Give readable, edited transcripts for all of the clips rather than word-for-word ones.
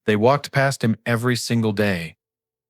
They walked past him every single day.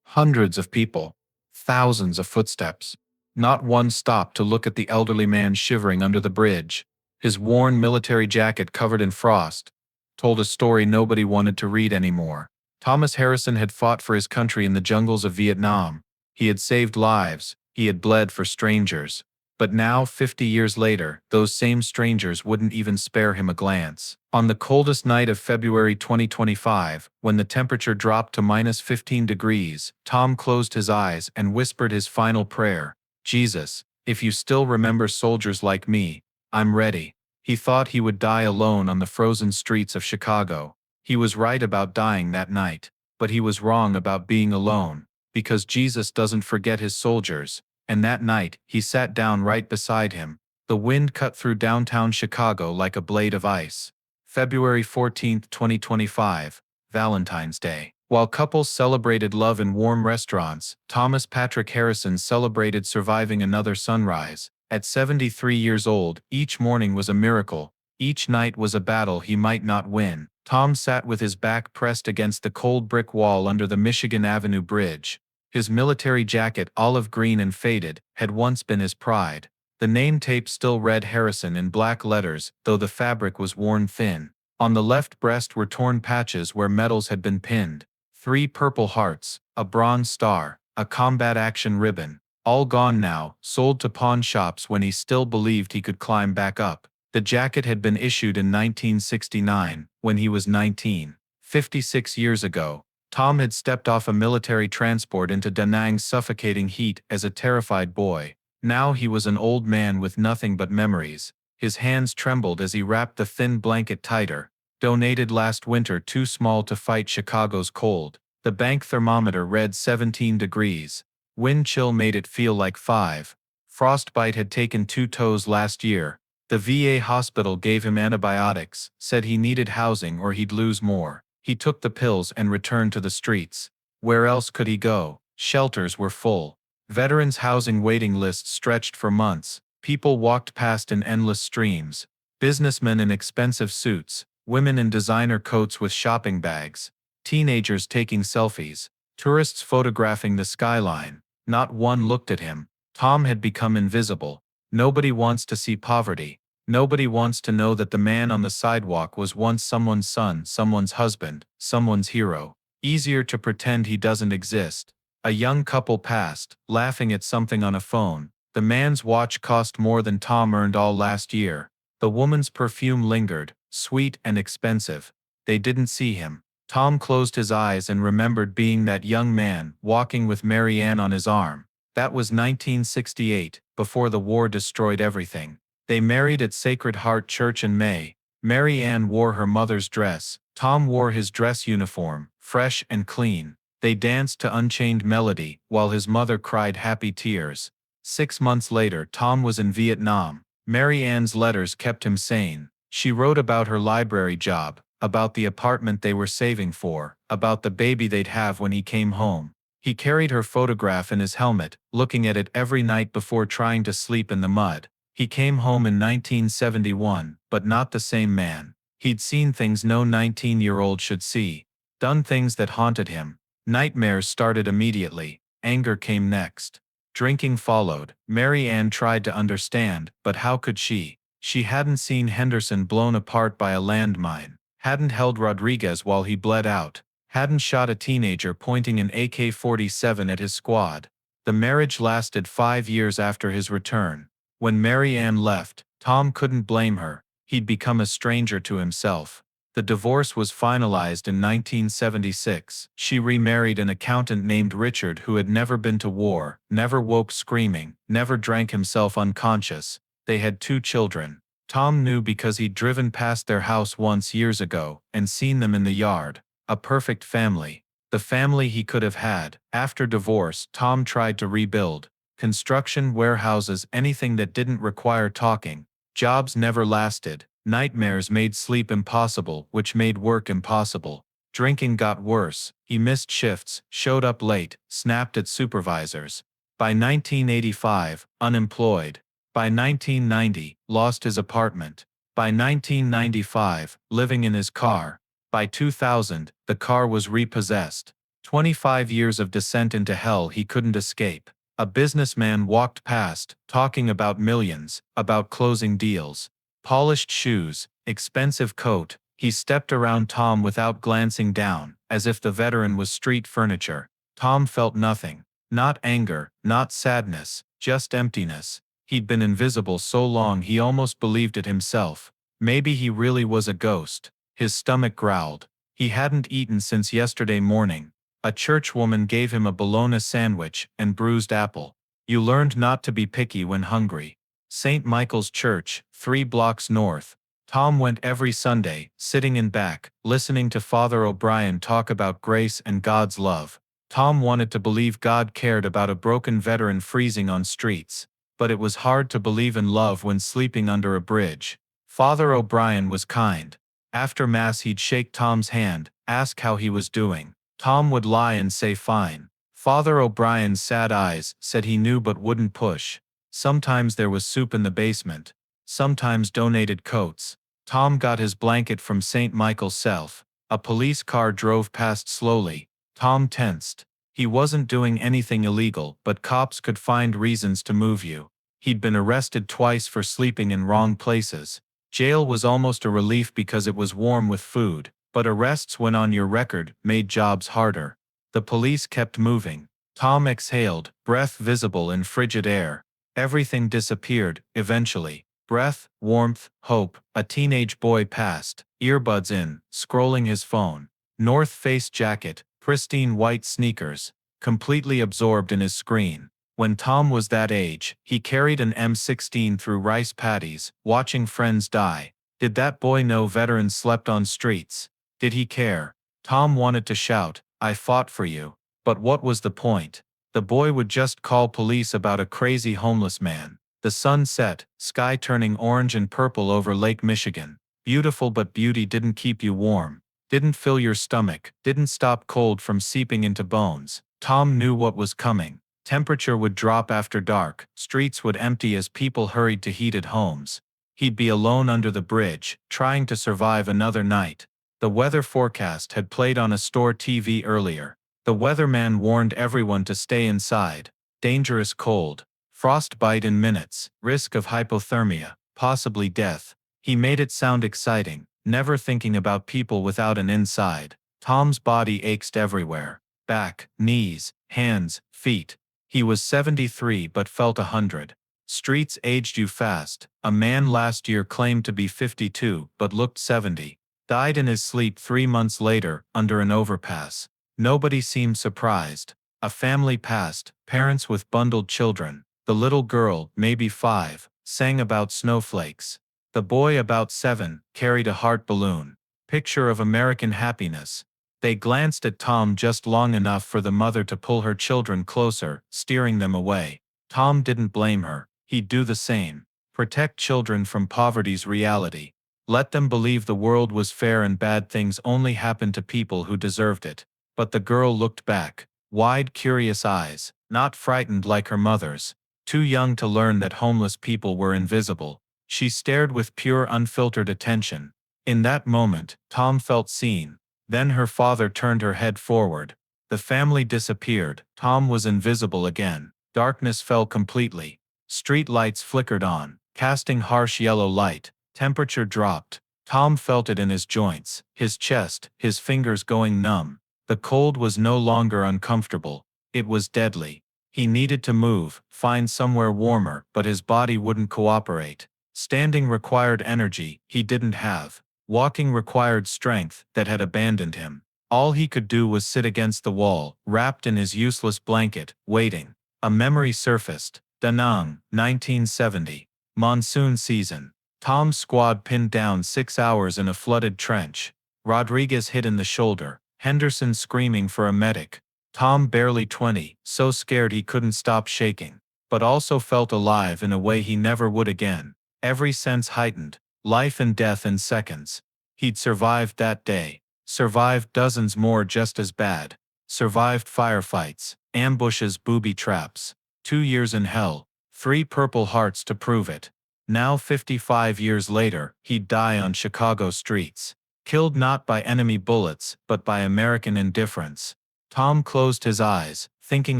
Hundreds of people, thousands of footsteps. Not one stopped to look at the elderly man shivering under the bridge. His worn military jacket covered in frost told a story nobody wanted to read anymore. Thomas Harrison had fought for his country in the jungles of Vietnam. He had saved lives. He had bled for strangers. But now, 50 years later, those same strangers wouldn't even spare him a glance. On the coldest night of February 2025, when the temperature dropped to -15 degrees, Tom closed his eyes and whispered his final prayer. Jesus, if you still remember soldiers like me, I'm ready. He thought he would die alone on the frozen streets of Chicago. He was right about dying that night, but he was wrong about being alone, because Jesus doesn't forget his soldiers. And that night, he sat down right beside him. The wind cut through downtown Chicago like a blade of ice. February 14, 2025, Valentine's Day. While couples celebrated love in warm restaurants, Thomas Patrick Harrison celebrated surviving another sunrise. At 73 years old, each morning was a miracle. Each night was a battle he might not win. Tom sat with his back pressed against the cold brick wall under the Michigan Avenue Bridge. His military jacket, olive green and faded, had once been his pride. The name tape still read Harrison in black letters, though the fabric was worn thin. On the left breast were torn patches where medals had been pinned. 3 purple hearts, a bronze star, a combat action ribbon. All gone now, sold to pawn shops when he still believed he could climb back up. The jacket had been issued in 1969, when he was 19. 56 years ago, Tom had stepped off a military transport into Da Nang's suffocating heat as a terrified boy. Now he was an old man with nothing but memories. His hands trembled as he wrapped the thin blanket tighter. Donated last winter, too small to fight Chicago's cold. The bank thermometer read 17 degrees. Wind chill made it feel like 5. Frostbite had taken 2 toes last year. The VA hospital gave him antibiotics, said he needed housing or he'd lose more. He took the pills and returned to the streets. Where else could he go? Shelters were full. Veterans' housing waiting lists stretched for months. People walked past in endless streams. Businessmen in expensive suits, women in designer coats with shopping bags, teenagers taking selfies, tourists photographing the skyline. Not one looked at him. Tom had become invisible. Nobody wants to see poverty. Nobody wants to know that the man on the sidewalk was once someone's son, someone's husband, someone's hero. Easier to pretend he doesn't exist. A young couple passed, laughing at something on a phone. The man's watch cost more than Tom earned all last year. The woman's perfume lingered, sweet and expensive. They didn't see him. Tom closed his eyes and remembered being that young man, walking with Mary Ann on his arm. That was 1968, before the war destroyed everything. They married at Sacred Heart Church in May. Mary Ann wore her mother's dress. Tom wore his dress uniform, fresh and clean. They danced to Unchained Melody, while his mother cried happy tears. 6 months later, Tom was in Vietnam. Mary Ann's letters kept him sane. She wrote about her library job, about the apartment they were saving for, about the baby they'd have when he came home. He carried her photograph in his helmet, looking at it every night before trying to sleep in the mud. He came home in 1971, but not the same man. He'd seen things no 19-year-old should see, done things that haunted him. Nightmares started immediately. Anger came next. Drinking followed. Mary Ann tried to understand, but how could she? She hadn't seen Henderson blown apart by a landmine, hadn't held Rodriguez while he bled out, hadn't shot a teenager pointing an AK-47 at his squad. The marriage lasted 5 years after his return. When Mary Ann left, Tom couldn't blame her. He'd become a stranger to himself. The divorce was finalized in 1976. She remarried an accountant named Richard who had never been to war, never woke screaming, never drank himself unconscious. They had 2 children. Tom knew because he'd driven past their house once years ago and seen them in the yard. A perfect family. The family he could have had. After divorce, Tom tried to rebuild. Construction, warehouses, anything that didn't require talking. Jobs never lasted. Nightmares made sleep impossible, which made work impossible. Drinking got worse. He missed shifts, showed up late, snapped at supervisors. By 1985, unemployed. By 1990, lost his apartment. By 1995, living in his car. By 2000, the car was repossessed. 25 years of descent into hell he couldn't escape. A businessman walked past, talking about millions, about closing deals. Polished shoes, expensive coat. He stepped around Tom without glancing down, as if the veteran was street furniture. Tom felt nothing. Not anger, not sadness, just emptiness. He'd been invisible so long he almost believed it himself. Maybe he really was a ghost. His stomach growled. He hadn't eaten since yesterday morning. A churchwoman gave him a bologna sandwich and bruised apple. You learned not to be picky when hungry. St. Michael's Church, 3 blocks north. Tom went every Sunday, sitting in back, listening to Father O'Brien talk about grace and God's love. Tom wanted to believe God cared about a broken veteran freezing on streets, but it was hard to believe in love when sleeping under a bridge. Father O'Brien was kind. After Mass he'd shake Tom's hand, ask how he was doing. Tom would lie and say fine. Father O'Brien's sad eyes said he knew but wouldn't push. Sometimes there was soup in the basement. Sometimes donated coats. Tom got his blanket from St. Michael's Self. A police car drove past slowly. Tom tensed. He wasn't doing anything illegal, but cops could find reasons to move you. He'd been arrested twice for sleeping in wrong places. Jail was almost a relief because it was warm with food, but arrests when on your record made jobs harder. The police kept moving. Tom exhaled, breath visible in frigid air. Everything disappeared, eventually. Breath, warmth, hope. A teenage boy passed, earbuds in, scrolling his phone. North Face jacket, pristine white sneakers, completely absorbed in his screen. When Tom was that age, he carried an M16 through rice paddies, watching friends die. Did that boy know veterans slept on streets? Did he care? Tom wanted to shout, "I fought for you." But what was the point? The boy would just call police about a crazy homeless man. The sun set, sky turning orange and purple over Lake Michigan. Beautiful, but beauty didn't keep you warm. Didn't fill your stomach, didn't stop cold from seeping into bones. Tom knew what was coming. Temperature would drop after dark, streets would empty as people hurried to heated homes. He'd be alone under the bridge, trying to survive another night. The weather forecast had played on a store TV earlier. The weatherman warned everyone to stay inside. Dangerous cold. Frostbite in minutes. Risk of hypothermia. Possibly death. He made it sound exciting, never thinking about people without an inside. Tom's body ached everywhere. Back, knees, hands, feet. He was 73 but felt 100. Streets aged you fast. A man last year claimed to be 52 but looked 70. Died in his sleep 3 months later, under an overpass. Nobody seemed surprised. A family passed, parents with bundled children. The little girl, maybe 5, sang about snowflakes. The boy, about 7, carried a heart balloon. Picture of American happiness. They glanced at Tom just long enough for the mother to pull her children closer, steering them away. Tom didn't blame her. He'd do the same. Protect children from poverty's reality. Let them believe the world was fair and bad things only happened to people who deserved it. But the girl looked back. Wide, curious eyes, not frightened like her mother's. Too young to learn that homeless people were invisible. She stared with pure, unfiltered attention. In that moment, Tom felt seen. Then her father turned her head forward. The family disappeared. Tom was invisible again. Darkness fell completely. Street lights flickered on, casting harsh yellow light. Temperature dropped. Tom felt it in his joints, his chest, his fingers going numb. The cold was no longer uncomfortable. It was deadly. He needed to move, find somewhere warmer, but his body wouldn't cooperate. Standing required energy he didn't have. Walking required strength that had abandoned him. All he could do was sit against the wall, wrapped in his useless blanket, waiting. A memory surfaced. Da Nang, 1970. Monsoon season. Tom's squad pinned down 6 hours in a flooded trench. Rodriguez hit in the shoulder. Henderson screaming for a medic. Tom, barely 20, so scared he couldn't stop shaking, but also felt alive in a way he never would again. Every sense heightened. Life and death in seconds. He'd survived that day. Survived dozens more just as bad. Survived firefights, ambushes, booby traps. 2 years in hell. 3 Purple Hearts to prove it. Now 55 years later, he'd die on Chicago streets. Killed not by enemy bullets, but by American indifference. Tom closed his eyes, thinking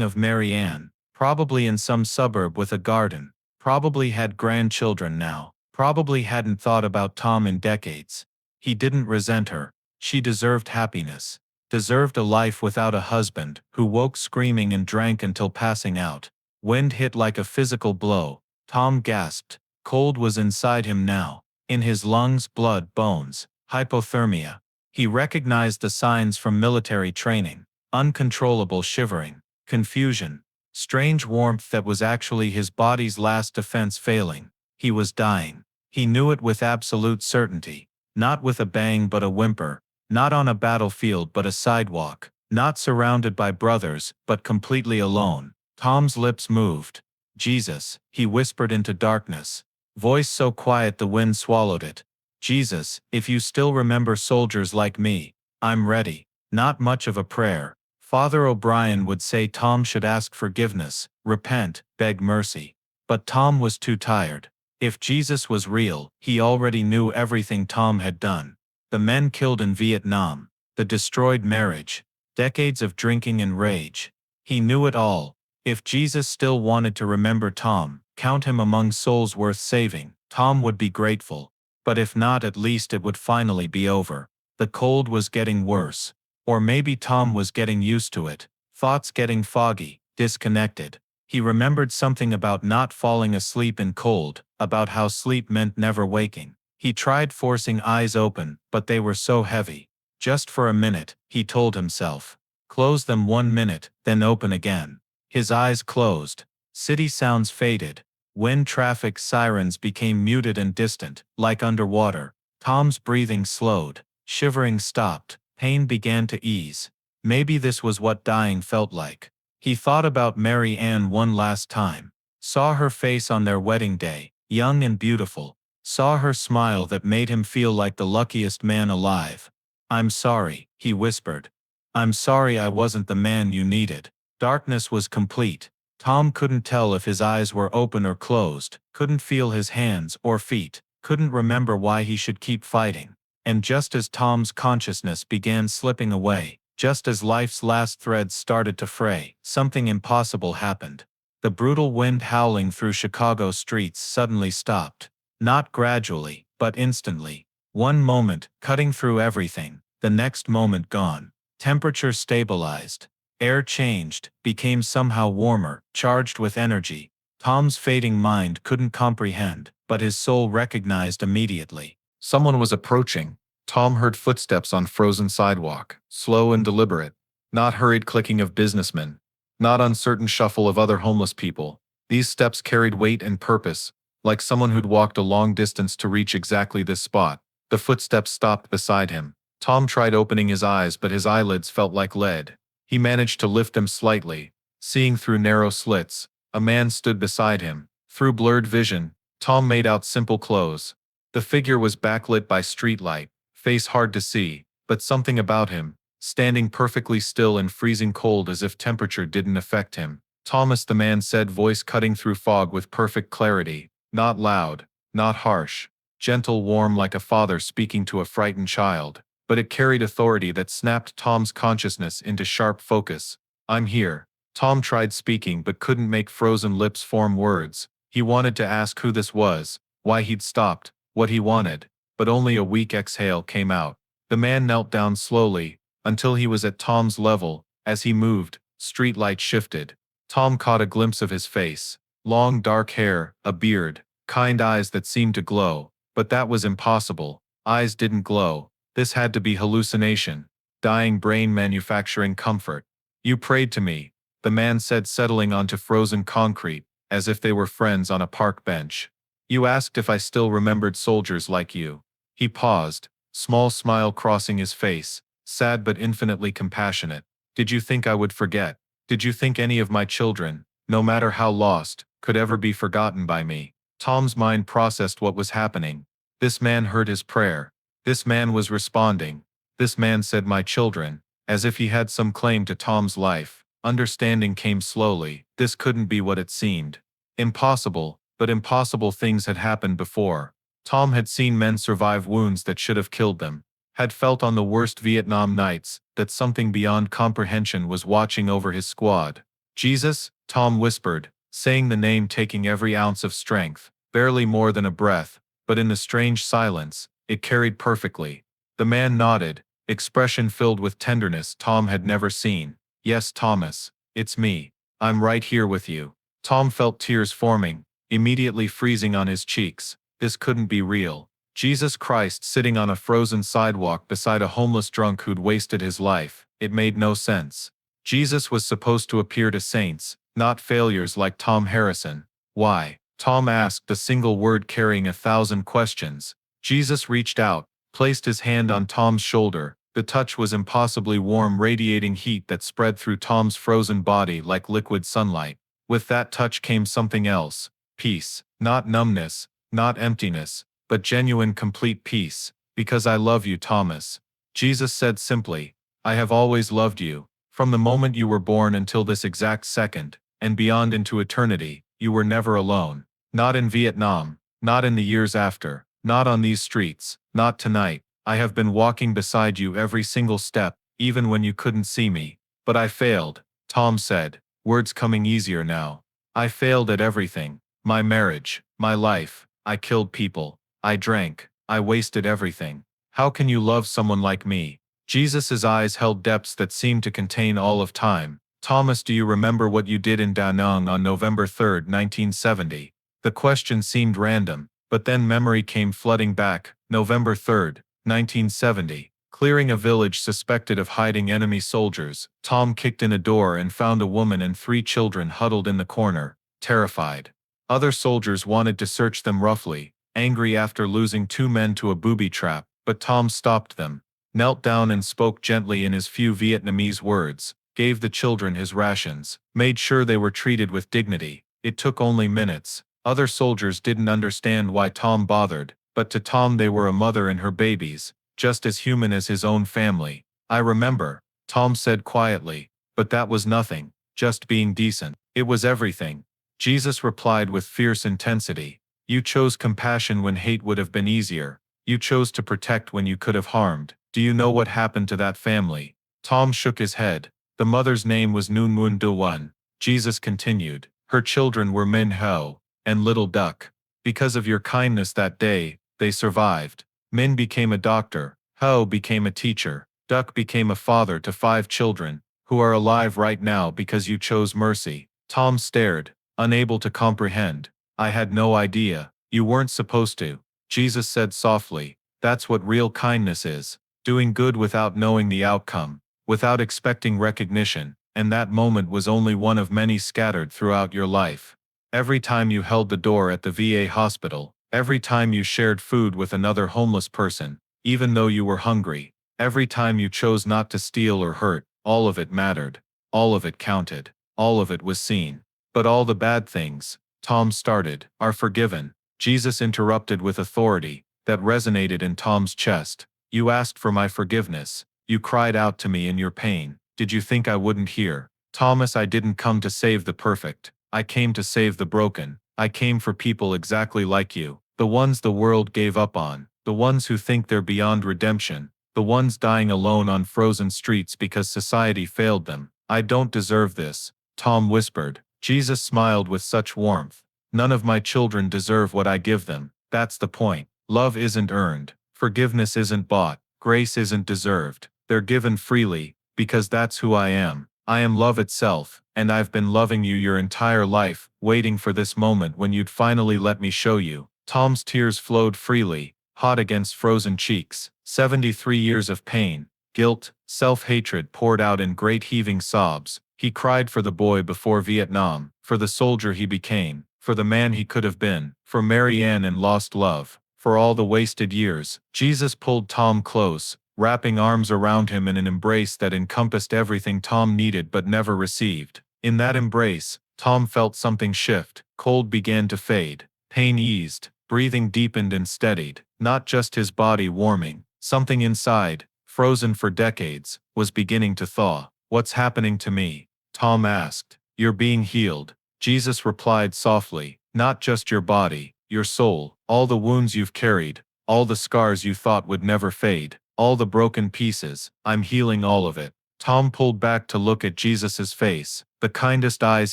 of Mary Ann, probably in some suburb with a garden, probably had grandchildren now, probably hadn't thought about Tom in decades. He didn't resent her. She deserved happiness. Deserved a life without a husband, who woke screaming and drank until passing out. Wind hit like a physical blow. Tom gasped. Cold was inside him now. In his lungs, blood, bones, hypothermia. He recognized the signs from military training. Uncontrollable shivering, confusion, strange warmth that was actually his body's last defense failing. He was dying. He knew it with absolute certainty. Not with a bang but a whimper. Not on a battlefield but a sidewalk. Not surrounded by brothers, but completely alone. Tom's lips moved. Jesus, he whispered into darkness. Voice so quiet the wind swallowed it. Jesus, if you still remember soldiers like me, I'm ready. Not much of a prayer. Father O'Brien would say Tom should ask forgiveness, repent, beg mercy. But Tom was too tired. If Jesus was real, he already knew everything Tom had done. The men killed in Vietnam, the destroyed marriage, decades of drinking and rage. He knew it all. If Jesus still wanted to remember Tom, count him among souls worth saving, Tom would be grateful. But if not, at least it would finally be over. The cold was getting worse. Or maybe Tom was getting used to it, thoughts getting foggy, disconnected. He remembered something about not falling asleep in cold, about how sleep meant never waking. He tried forcing eyes open, but they were so heavy. Just for a minute, he told himself. Close them 1 minute, then open again. His eyes closed. City sounds faded. Wind traffic sirens became muted and distant, like underwater. Tom's breathing slowed. Shivering stopped. Pain began to ease. Maybe this was what dying felt like. He thought about Mary Ann one last time. Saw her face on their wedding day, young and beautiful. Saw her smile that made him feel like the luckiest man alive. I'm sorry, he whispered. I'm sorry I wasn't the man you needed. Darkness was complete. Tom couldn't tell if his eyes were open or closed, couldn't feel his hands or feet, couldn't remember why he should keep fighting. And just as Tom's consciousness began slipping away, just as life's last threads started to fray, something impossible happened. The brutal wind howling through Chicago streets suddenly stopped. Not gradually, but instantly. One moment, cutting through everything, the next moment gone. Temperature stabilized. Air changed, became somehow warmer, charged with energy. Tom's fading mind couldn't comprehend, but his soul recognized immediately. Someone was approaching. Tom heard footsteps on frozen sidewalk, slow and deliberate. Not hurried clicking of businessmen. Not uncertain shuffle of other homeless people. These steps carried weight and purpose, like someone who'd walked a long distance to reach exactly this spot. The footsteps stopped beside him. Tom tried opening his eyes, but his eyelids felt like lead. He managed to lift them slightly. Seeing through narrow slits, a man stood beside him. Through blurred vision, Tom made out simple clothes. The figure was backlit by streetlight, face hard to see, but something about him, standing perfectly still in freezing cold as if temperature didn't affect him. Thomas, the man said, voice cutting through fog with perfect clarity. Not loud, not harsh, gentle, warm like a father speaking to a frightened child, but it carried authority that snapped Tom's consciousness into sharp focus. I'm here. Tom tried speaking but couldn't make frozen lips form words. He wanted to ask who this was, why he'd stopped, what he wanted, but only a weak exhale came out. The man knelt down slowly, until he was at Tom's level. As he moved, streetlight shifted. Tom caught a glimpse of his face. Long dark hair, a beard, kind eyes that seemed to glow. But that was impossible. Eyes didn't glow. This had to be hallucination. Dying brain manufacturing comfort. You prayed to me, the man said, settling onto frozen concrete, as if they were friends on a park bench. You asked if I still remembered soldiers like you. He paused, small smile crossing his face, sad but infinitely compassionate. Did you think I would forget? Did you think any of my children, no matter how lost, could ever be forgotten by me? Tom's mind processed what was happening. This man heard his prayer. This man was responding. This man said my children, as if he had some claim to Tom's life. Understanding came slowly. This couldn't be what it seemed. Impossible, but impossible things had happened before. Tom had seen men survive wounds that should have killed them. had felt on the worst Vietnam nights that something beyond comprehension was watching over his squad. Jesus, Tom whispered, saying the name taking every ounce of strength, barely more than a breath, but in the strange silence, it carried perfectly. The man nodded, expression filled with tenderness Tom had never seen. Yes, Thomas, it's me. I'm right here with you. Tom felt tears forming, immediately freezing on his cheeks. This couldn't be real. Jesus Christ sitting on a frozen sidewalk beside a homeless drunk who'd wasted his life. It made no sense. Jesus was supposed to appear to saints, not failures like Tom Harrison. Why? Tom asked, a single word carrying 1,000 questions. Jesus reached out, placed his hand on Tom's shoulder. The touch was impossibly warm, radiating heat that spread through Tom's frozen body like liquid sunlight. With that touch came something else. Peace. Not numbness, not emptiness, but genuine complete peace. Because I love you, Thomas. Jesus said simply, I have always loved you. From the moment you were born until this exact second, and beyond into eternity, you were never alone. Not in Vietnam, not in the years after, not on these streets, not tonight. I have been walking beside you every single step, even when you couldn't see me. But I failed, Tom said, words coming easier now. I failed at everything. My marriage, my life. I killed people. I drank. I wasted everything. How can you love someone like me? Jesus' eyes held depths that seemed to contain all of time. Thomas, do you remember what you did in Da Nang on November 3, 1970? The question seemed random, but then memory came flooding back. November 3, 1970. Clearing a village suspected of hiding enemy soldiers, Tom kicked in a door and found a woman and 3 children huddled in the corner, terrified. Other soldiers wanted to search them roughly, angry after losing 2 men to a booby trap, but Tom stopped them, knelt down and spoke gently in his few Vietnamese words, gave the children his rations, made sure they were treated with dignity. It took only minutes. Other soldiers didn't understand why Tom bothered, but to Tom they were a mother and her babies, just as human as his own family. I remember, Tom said quietly, but that was nothing, just being decent. It was everything. Jesus replied with fierce intensity. You chose compassion when hate would have been easier. You chose to protect when you could have harmed. Do you know what happened to that family? Tom shook his head. The mother's name was Nguyen Nguyen Do Wan. Jesus continued. Her children were Min Ho and Little Duck. Because of your kindness that day, they survived. Min became a doctor. Ho became a teacher. Duck became a father to 5 children, who are alive right now because you chose mercy. Tom stared, unable to comprehend. I had no idea. You weren't supposed to. Jesus said softly. That's what real kindness is. Doing good without knowing the outcome, without expecting recognition, and that moment was only one of many scattered throughout your life. Every time you held the door at the VA hospital, every time you shared food with another homeless person, even though you were hungry, every time you chose not to steal or hurt, all of it mattered. All of it counted. All of it was seen. But all the bad things, Tom started, are forgiven. Jesus interrupted with authority that resonated in Tom's chest. You asked for my forgiveness. You cried out to me in your pain. Did you think I wouldn't hear? Thomas, I didn't come to save the perfect. I came to save the broken. I came for people exactly like you. The ones the world gave up on. The ones who think they're beyond redemption. The ones dying alone on frozen streets because society failed them. I don't deserve this, Tom whispered. Jesus smiled with such warmth. None of my children deserve what I give them. That's the point. Love isn't earned. Forgiveness isn't bought. Grace isn't deserved. They're given freely, because that's who I am. I am love itself, and I've been loving you your entire life, waiting for this moment when you'd finally let me show you. Tom's tears flowed freely, hot against frozen cheeks. 73 years of pain, guilt, self-hatred poured out in great heaving sobs. He cried for the boy before Vietnam, for the soldier he became, for the man he could have been, for Mary Ann and lost love, for all the wasted years. Jesus pulled Tom close, wrapping arms around him in an embrace that encompassed everything Tom needed but never received. In that embrace, Tom felt something shift. Cold began to fade. Pain eased. Breathing deepened and steadied. Not just his body warming. Something inside, frozen for decades, was beginning to thaw. What's happening to me? Tom asked. You're being healed. Jesus replied softly. Not just your body, your soul, all the wounds you've carried, all the scars you thought would never fade, All the broken pieces, I'm healing all of it. Tom pulled back to look at Jesus's face, the kindest eyes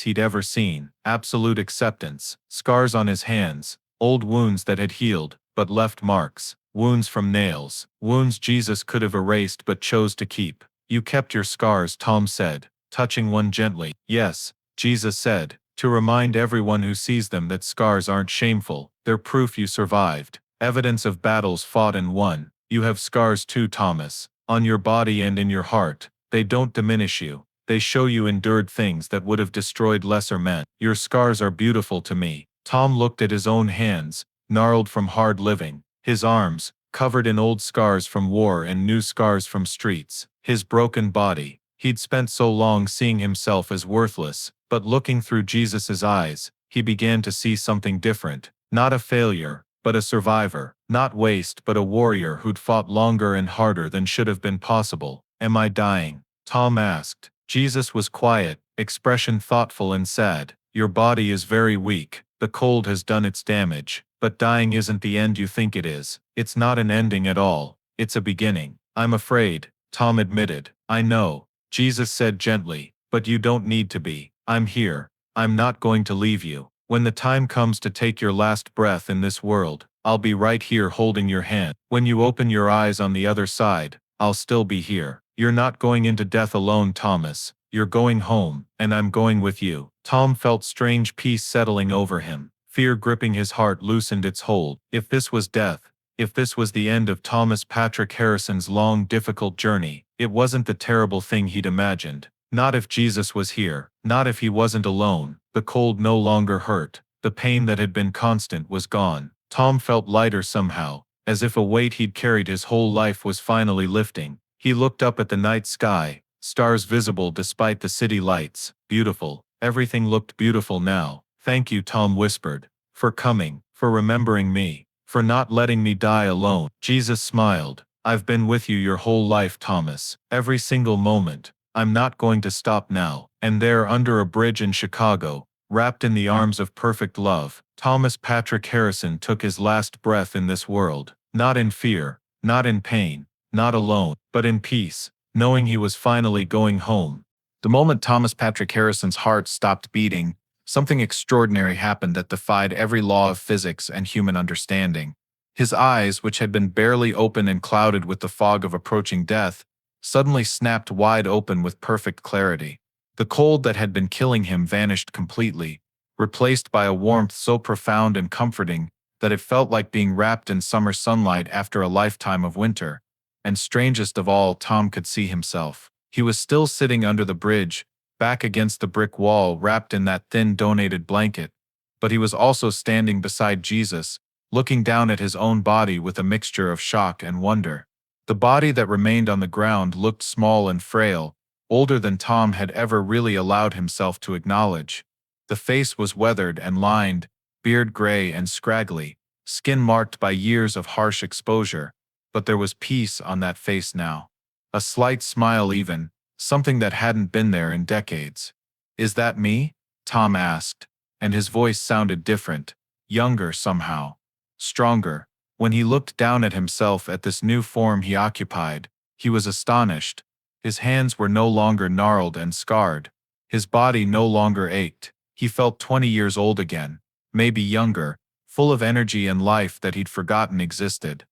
he'd ever seen, absolute acceptance, scars on his hands, old wounds that had healed, but left marks, wounds from nails, wounds Jesus could have erased but chose to keep. You kept your scars, Tom said, touching one gently. Yes, Jesus said, to remind everyone who sees them that scars aren't shameful, they're proof you survived, evidence of battles fought and won. You have scars too, Thomas, on your body and in your heart. They don't diminish you. They show you endured things that would have destroyed lesser men. Your scars are beautiful to me. Tom looked at his own hands, gnarled from hard living, his arms, covered in old scars from war and new scars from streets, his broken body. He'd spent so long seeing himself as worthless, but looking through Jesus's eyes, he began to see something different. Not a failure, but a survivor. Not waste, but a warrior who'd fought longer and harder than should have been possible. Am I dying? Tom asked. Jesus was quiet, expression thoughtful and sad. Your body is very weak. The cold has done its damage. But dying isn't the end you think it is. It's not an ending at all. It's a beginning. I'm afraid, Tom admitted. I know, Jesus said gently, but you don't need to be. I'm here. I'm not going to leave you. When the time comes to take your last breath in this world, I'll be right here holding your hand. When you open your eyes on the other side, I'll still be here. You're not going into death alone, Thomas. You're going home, and I'm going with you. Tom felt strange peace settling over him. Fear gripping his heart loosened its hold. If this was death, if this was the end of Thomas Patrick Harrison's long, difficult journey, it wasn't the terrible thing he'd imagined. Not if Jesus was here, not if he wasn't alone. The cold no longer hurt. The pain that had been constant was gone. Tom felt lighter somehow, as if a weight he'd carried his whole life was finally lifting. He looked up at the night sky, stars visible despite the city lights. Beautiful. Everything looked beautiful now. Thank you, Tom whispered, for coming, for remembering me, for not letting me die alone. Jesus smiled. I've been with you your whole life, Thomas. Every single moment. I'm not going to stop now. And there, under a bridge in Chicago, wrapped in the arms of perfect love, Thomas Patrick Harrison took his last breath in this world. Not in fear, not in pain, not alone, but in peace, knowing he was finally going home. The moment Thomas Patrick Harrison's heart stopped beating, something extraordinary happened that defied every law of physics and human understanding. His eyes, which had been barely open and clouded with the fog of approaching death, suddenly snapped wide open with perfect clarity. The cold that had been killing him vanished completely, replaced by a warmth so profound and comforting that it felt like being wrapped in summer sunlight after a lifetime of winter. And strangest of all, Tom could see himself. He was still sitting under the bridge, back against the brick wall, wrapped in that thin donated blanket, but he was also standing beside Jesus, looking down at his own body with a mixture of shock and wonder. The body that remained on the ground looked small and frail, older than Tom had ever really allowed himself to acknowledge. The face was weathered and lined, beard gray and scraggly, skin marked by years of harsh exposure, but there was peace on that face now. A slight smile even, something that hadn't been there in decades. Is that me? Tom asked, and his voice sounded different, younger somehow, stronger. When he looked down at himself at this new form he occupied, he was astonished. His hands were no longer gnarled and scarred. His body no longer ached. He felt 20 years old again, maybe younger, full of energy and life that he'd forgotten existed.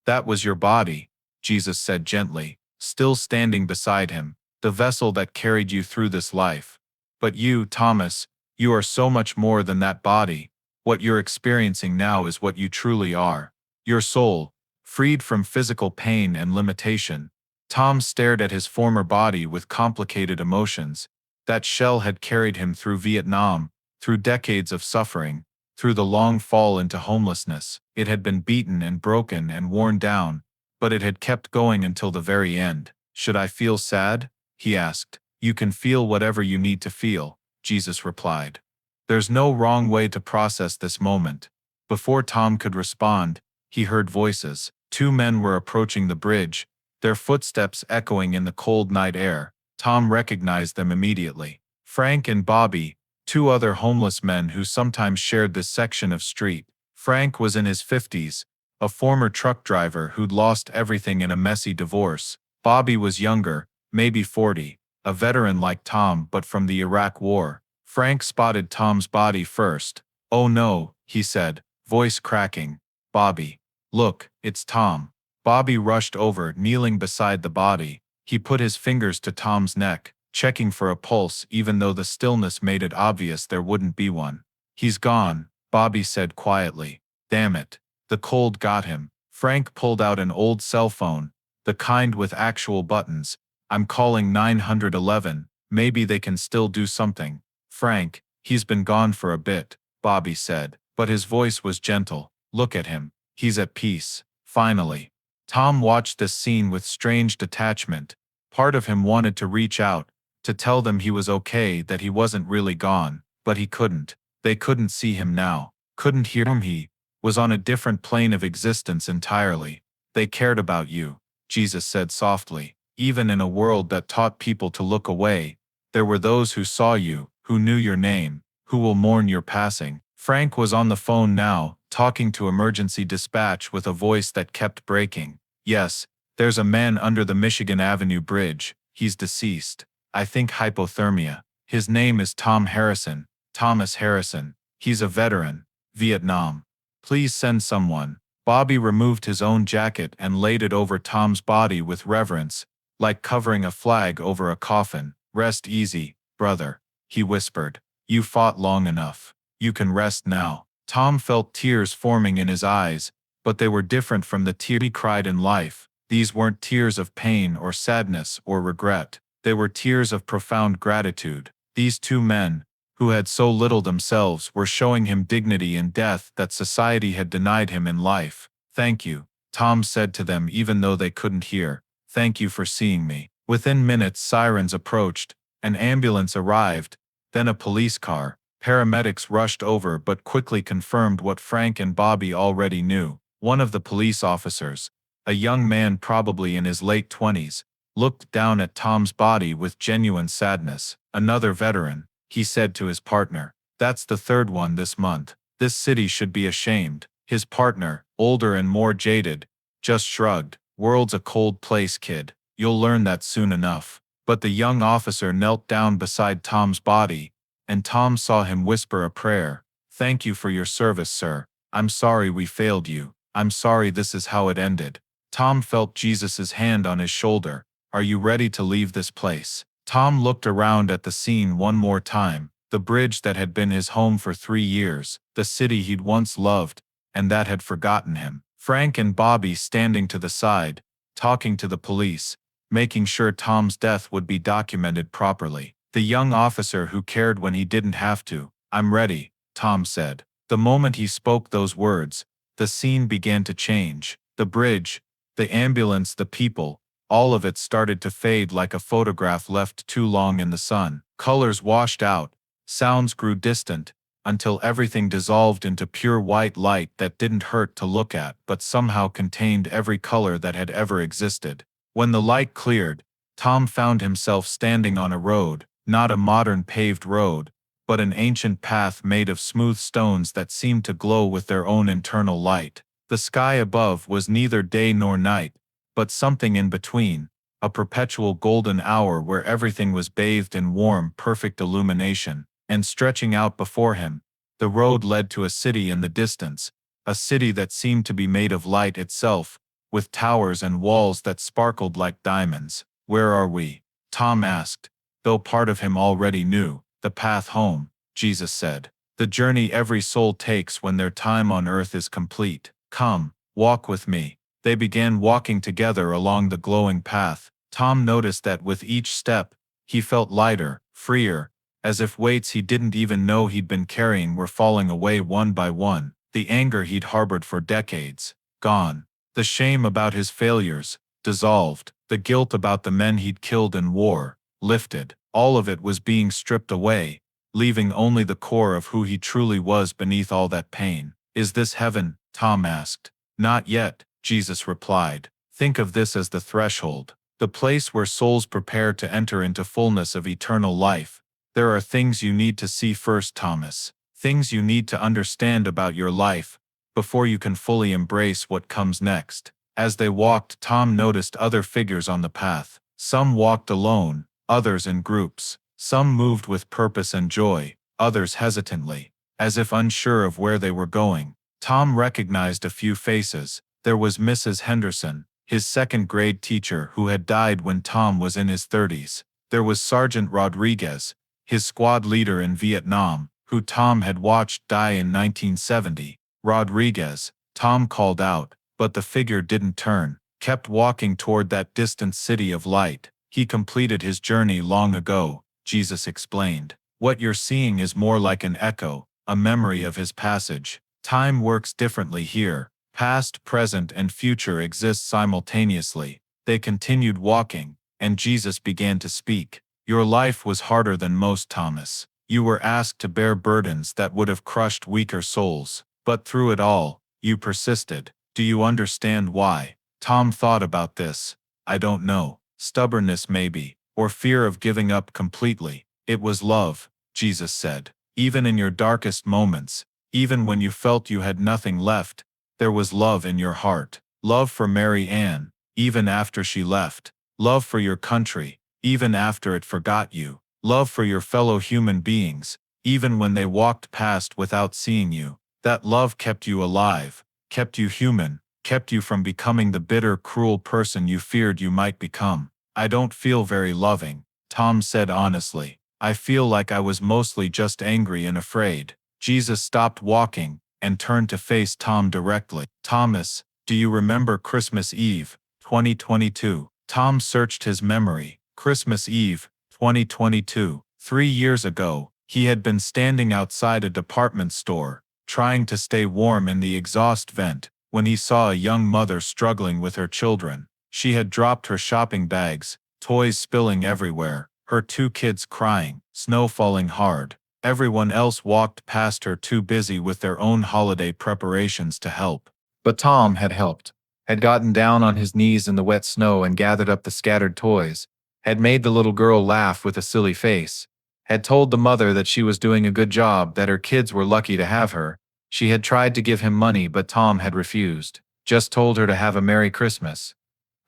That was your body, Jesus said gently, still standing beside him, the vessel that carried you through this life. But you, Thomas, you are so much more than that body. What you're experiencing now is what you truly are. Your soul, freed from physical pain and limitation. Tom stared at his former body with complicated emotions. That shell had carried him through Vietnam, through decades of suffering, through the long fall into homelessness. It had been beaten and broken and worn down, but it had kept going until the very end. Should I feel sad? He asked. You can feel whatever you need to feel, Jesus replied. There's no wrong way to process this moment. Before Tom could respond, he heard voices. 2 men were approaching the bridge, their footsteps echoing in the cold night air. Tom recognized them immediately. Frank and Bobby, 2 other homeless men who sometimes shared this section of street. Frank was in his 50s, a former truck driver who'd lost everything in a messy divorce. Bobby was younger, maybe 40, a veteran like Tom but from the Iraq War. Frank spotted Tom's body first. "Oh no," he said, voice cracking. "Bobby. Look, it's Tom." Bobby rushed over, kneeling beside the body. He put his fingers to Tom's neck, checking for a pulse even though the stillness made it obvious there wouldn't be one. "He's gone," Bobby said quietly. "Damn it. The cold got him." Frank pulled out an old cell phone, the kind with actual buttons. "I'm calling 911, maybe they can still do something." "Frank, he's been gone for a bit," Bobby said, but his voice was gentle. "Look at him. He's at peace, finally." Tom watched this scene with strange detachment. Part of him wanted to reach out, to tell them he was okay, that he wasn't really gone, but he couldn't. They couldn't see him now, couldn't hear him. He was on a different plane of existence entirely. "They cared about you," Jesus said softly. "Even in a world that taught people to look away, there were those who saw you, who knew your name, who will mourn your passing." Frank was on the phone now, talking to emergency dispatch with a voice that kept breaking. "Yes, there's a man under the Michigan Avenue Bridge. He's deceased. I think hypothermia. His name is Tom Harrison, Thomas Harrison. He's a veteran. Vietnam. Please send someone." Bobby removed his own jacket and laid it over Tom's body with reverence, like covering a flag over a coffin. "Rest easy, brother," he whispered. "You fought long enough. You can rest now." Tom felt tears forming in his eyes, but they were different from the tears he cried in life. These weren't tears of pain or sadness or regret. They were tears of profound gratitude. These two men, who had so little themselves, were showing him dignity in death that society had denied him in life. "Thank you," Tom said to them even though they couldn't hear. "Thank you for seeing me." Within minutes, sirens approached, an ambulance arrived, then a police car. Paramedics rushed over but quickly confirmed what Frank and Bobby already knew. One of the police officers, a young man probably in his late 20s, looked down at Tom's body with genuine sadness. "Another veteran," he said to his partner. "That's the third one this month. This city should be ashamed." His partner, older and more jaded, just shrugged. "World's a cold place, kid. You'll learn that soon enough." But the young officer knelt down beside Tom's body, and Tom saw him whisper a prayer. "Thank you for your service, sir. I'm sorry we failed you. I'm sorry this is how it ended." Tom felt Jesus's hand on his shoulder. "Are you ready to leave this place?" Tom looked around at the scene one more time, the bridge that had been his home for 3 years, the city he'd once loved, and that had forgotten him. Frank and Bobby standing to the side, talking to the police, making sure Tom's death would be documented properly. The young officer who cared when he didn't have to. "I'm ready," Tom said. The moment he spoke those words, the scene began to change. The bridge, the ambulance, the people, all of it started to fade like a photograph left too long in the sun. Colors washed out, sounds grew distant, until everything dissolved into pure white light that didn't hurt to look at but somehow contained every color that had ever existed. When the light cleared, Tom found himself standing on a road, not a modern paved road, but an ancient path made of smooth stones that seemed to glow with their own internal light. The sky above was neither day nor night, but something in between, a perpetual golden hour where everything was bathed in warm, perfect illumination. And stretching out before him, the road led to a city in the distance, a city that seemed to be made of light itself, with towers and walls that sparkled like diamonds. "Where are we?" Tom asked, though part of him already knew. "The path home," Jesus said. "The journey every soul takes when their time on earth is complete. Come, walk with me." They began walking together along the glowing path. Tom noticed that with each step, he felt lighter, freer, as if weights he didn't even know he'd been carrying were falling away one by one. The anger he'd harbored for decades, gone. The shame about his failures, dissolved. The guilt about the men he'd killed in war, lifted. All of it was being stripped away, leaving only the core of who he truly was beneath all that pain. "Is this heaven?" Tom asked. "Not yet," Jesus replied. "Think of this as the threshold, the place where souls prepare to enter into fullness of eternal life. There are things you need to see first, Thomas. Things you need to understand about your life, before you can fully embrace what comes next. As they walked, Tom noticed other figures on the path. Some walked alone, others in groups. Some moved with purpose and joy, others hesitantly, as if unsure of where they were going. Tom recognized a few faces. There was Mrs. Henderson, his second-grade teacher who had died when Tom was in his 30s. There was Sergeant Rodriguez, his squad leader in Vietnam, who Tom had watched die in 1970. Rodriguez, Tom called out, but the figure didn't turn, kept walking toward that distant city of light. He completed his journey long ago, Jesus explained. What you're seeing is more like an echo, a memory of his passage. Time works differently here. Past, present, and future exist simultaneously. They continued walking, and Jesus began to speak. Your life was harder than most, Thomas. You were asked to bear burdens that would have crushed weaker souls. But through it all, you persisted. Do you understand why? Tom thought about this. I don't know. Stubbornness maybe, or fear of giving up completely. It was love, Jesus said. Even in your darkest moments, even when you felt you had nothing left, there was love in your heart. Love for Mary Ann, even after she left. Love for your country, even after it forgot you. Love for your fellow human beings, even when they walked past without seeing you. That love kept you alive, kept you human, kept you from becoming the bitter, cruel person you feared you might become. I don't feel very loving, Tom said honestly. I feel like I was mostly just angry and afraid. Jesus stopped walking and turned to face Tom directly. Thomas, do you remember Christmas Eve, 2022? Tom searched his memory. Christmas Eve, 2022. 3 years ago, he had been standing outside a department store, trying to stay warm in the exhaust vent, when he saw a young mother struggling with her children. She had dropped her shopping bags, toys spilling everywhere, her 2 kids crying, snow falling hard. Everyone else walked past her too busy with their own holiday preparations to help. But Tom had helped, had gotten down on his knees in the wet snow and gathered up the scattered toys, had made the little girl laugh with a silly face, had told the mother that she was doing a good job, that her kids were lucky to have her. She had tried to give him money, but Tom had refused, just told her to have a Merry Christmas.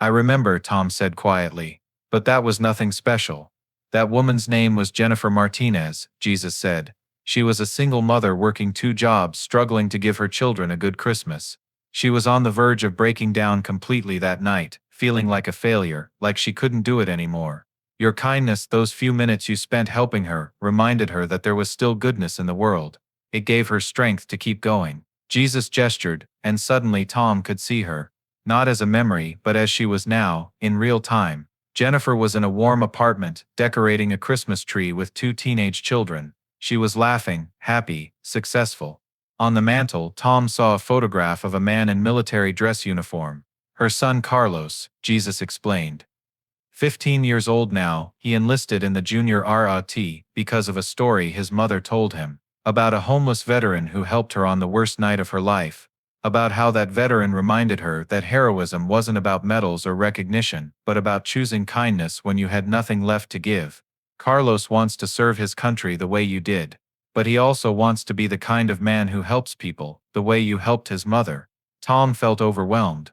I remember, Tom said quietly, but that was nothing special. That woman's name was Jennifer Martinez, Jesus said. She was a single mother working 2 jobs, struggling to give her children a good Christmas. She was on the verge of breaking down completely that night, feeling like a failure, like she couldn't do it anymore. Your kindness, those few minutes you spent helping her, reminded her that there was still goodness in the world. It gave her strength to keep going. Jesus gestured, and suddenly Tom could see her, not as a memory, but as she was now, in real time. Jennifer was in a warm apartment, decorating a Christmas tree with 2 teenage children. She was laughing, happy, successful. On the mantel, Tom saw a photograph of a man in military dress uniform. Her son Carlos, Jesus explained. 15 years old now, he enlisted in the junior ROT because of a story his mother told him, about a homeless veteran who helped her on the worst night of her life, about how that veteran reminded her that heroism wasn't about medals or recognition, but about choosing kindness when you had nothing left to give. Carlos wants to serve his country the way you did, but he also wants to be the kind of man who helps people, the way you helped his mother. Tom felt overwhelmed.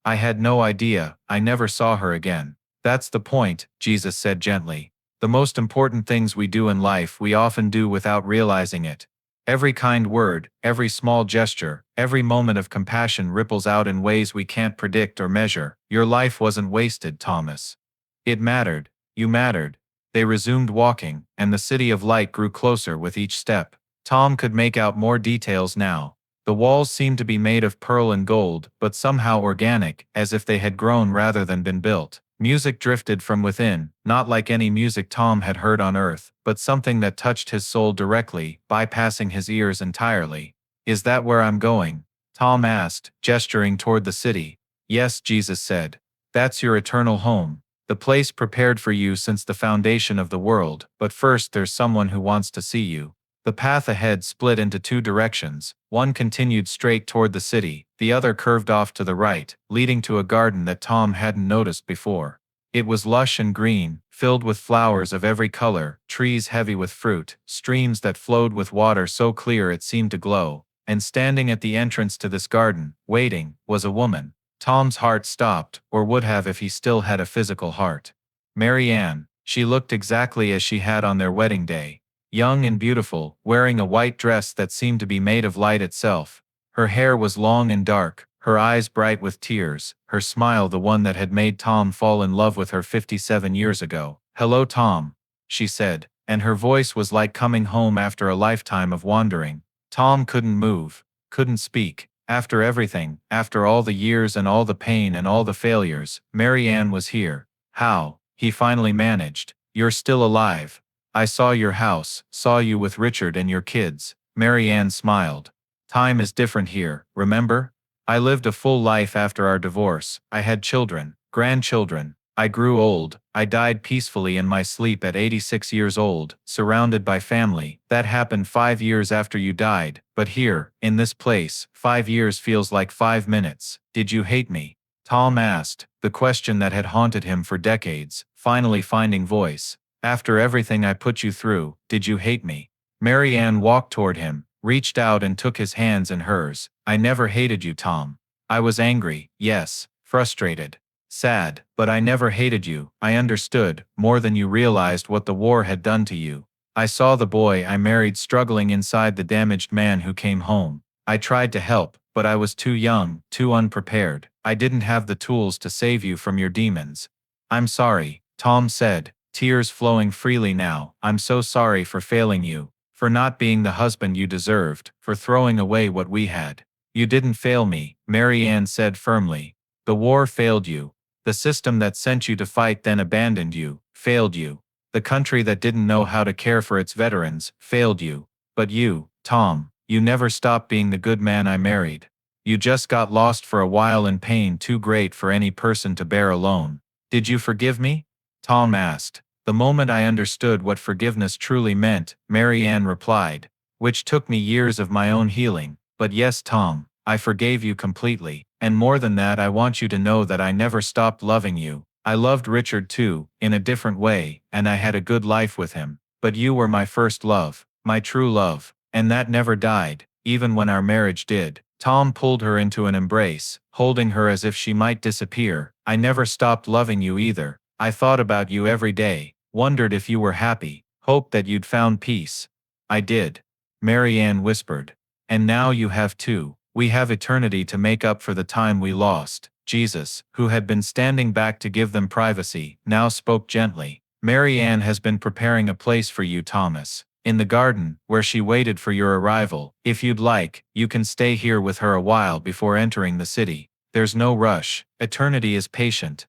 I had no idea, I never saw her again. That's the point, Jesus said gently. The most important things we do in life we often do without realizing it. Every kind word, every small gesture, every moment of compassion ripples out in ways we can't predict or measure. Your life wasn't wasted, Thomas. It mattered. You mattered. They resumed walking, and the city of light grew closer with each step. Tom could make out more details now. The walls seemed to be made of pearl and gold, but somehow organic, as if they had grown rather than been built. Music drifted from within, not like any music Tom had heard on earth, but something that touched his soul directly, bypassing his ears entirely. Is that where I'm going? Tom asked, gesturing toward the city. Yes, Jesus said. That's your eternal home. The place prepared for you since the foundation of the world, but first there's someone who wants to see you. The path ahead split into 2 directions. One continued straight toward the city, the other curved off to the right, leading to a garden that Tom hadn't noticed before. It was lush and green, filled with flowers of every color, trees heavy with fruit, streams that flowed with water so clear it seemed to glow. and standing at the entrance to this garden, waiting, was a woman. Tom's heart stopped, or would have if he still had a physical heart. Mary Ann. She looked exactly as she had on their wedding day. Young and beautiful, wearing a white dress that seemed to be made of light itself. Her hair was long and dark, her eyes bright with tears, her smile the one that had made Tom fall in love with her 57 years ago. "Hello, Tom," she said, and her voice was like coming home after a lifetime of wandering. Tom couldn't move, couldn't speak. After everything, after all the years and all the pain and all the failures, Mary Ann was here. How? He finally managed. "You're still alive. I saw your house, saw you with Richard and your kids." Mary Ann smiled. "Time is different here, remember? I lived a full life after our divorce. I had children, grandchildren. I grew old. I died peacefully in my sleep at 86 years old, surrounded by family. That happened 5 years after you died, but here, in this place, 5 years feels like 5 minutes. Did you hate me?" Tom asked, the question that had haunted him for decades, finally finding voice. "After everything I put you through, did you hate me?" Mary Ann walked toward him, reached out and took his hands in hers. "I never hated you, Tom. I was angry, yes, frustrated, sad, but I never hated you. I understood, more than you realized, what the war had done to you. I saw the boy I married struggling inside the damaged man who came home. I tried to help, but I was too young, too unprepared. I didn't have the tools to save you from your demons." "I'm sorry," Tom said, tears flowing freely now. "I'm so sorry for failing you, for not being the husband you deserved, for throwing away what we had." "You didn't fail me," Mary Ann said firmly. "The war failed you. The system that sent you to fight then abandoned you, failed you. The country that didn't know how to care for its veterans, failed you. But you, Tom, you never stopped being the good man I married. You just got lost for a while in pain too great for any person to bear alone." "Did you forgive me?" Tom asked. "The moment I understood what forgiveness truly meant," Mary Ann replied, "which took me years of my own healing. But yes, Tom, I forgave you completely, and more than that, I want you to know that I never stopped loving you. I loved Richard too, in a different way, and I had a good life with him. But you were my first love, my true love, and that never died, even when our marriage did." Tom pulled her into an embrace, holding her as if she might disappear. "I never stopped loving you either. I thought about you every day, wondered if you were happy, hoped that you'd found peace." "I did," Mary Ann whispered. "And now you have too. We have eternity to make up for the time we lost." Jesus, who had been standing back to give them privacy, now spoke gently. "Mary Ann has been preparing a place for you, Thomas, in the garden, where she waited for your arrival. If you'd like, you can stay here with her a while before entering the city. There's no rush. Eternity is patient."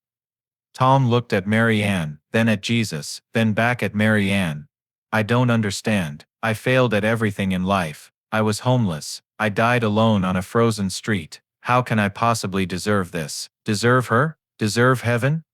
Tom looked at Mary Ann, then at Jesus, then back at Mary Ann. "I don't understand. I failed at everything in life. I was homeless. I died alone on a frozen street. How can I possibly deserve this? Deserve her? Deserve heaven?"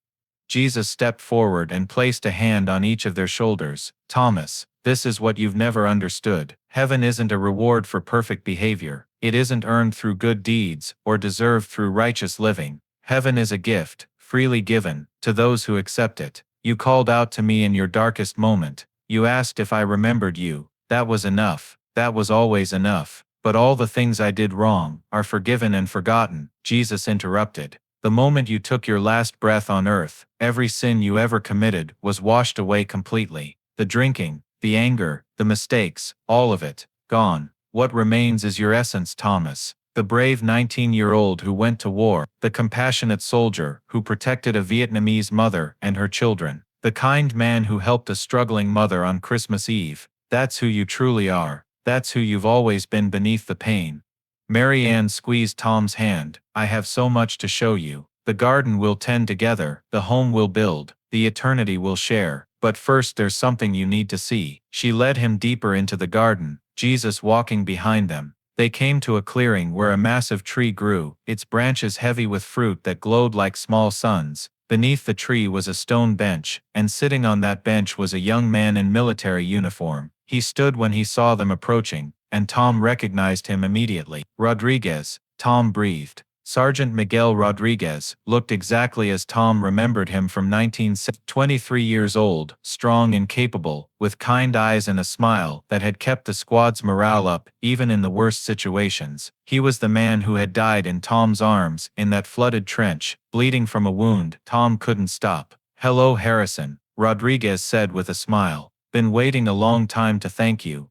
Jesus stepped forward and placed a hand on each of their shoulders. "Thomas, this is what you've never understood. Heaven isn't a reward for perfect behavior. It isn't earned through good deeds, or deserved through righteous living. Heaven is a gift, freely given, to those who accept it. You called out to me in your darkest moment. You asked if I remembered you. That was enough. That was always enough. But all the things I did wrong are forgiven and forgotten." Jesus interrupted. "The moment you took your last breath on earth, every sin you ever committed was washed away completely. The drinking, the anger, the mistakes, all of it, gone. What remains is your essence, Thomas. The brave 19-year-old who went to war, the compassionate soldier who protected a Vietnamese mother and her children, the kind man who helped a struggling mother on Christmas Eve. That's who you truly are. That's who you've always been beneath the pain." Mary Ann squeezed Tom's hand. "I have so much to show you. The garden we'll tend together, the home we'll build, the eternity we'll share. But first there's something you need to see." She led him deeper into the garden, Jesus walking behind them. They came to a clearing where a massive tree grew, its branches heavy with fruit that glowed like small suns. Beneath the tree was a stone bench, and sitting on that bench was a young man in military uniform. He stood when he saw them approaching, and Tom recognized him immediately. "Rodriguez," Tom breathed. Sergeant Miguel Rodriguez looked exactly as Tom remembered him from 1960. 23 years old, strong and capable, with kind eyes and a smile that had kept the squad's morale up even in the worst situations. He was the man who had died in Tom's arms in that flooded trench, bleeding from a wound Tom couldn't stop. "Hello, Harrison," Rodriguez said with a smile. "Been waiting a long time to thank you."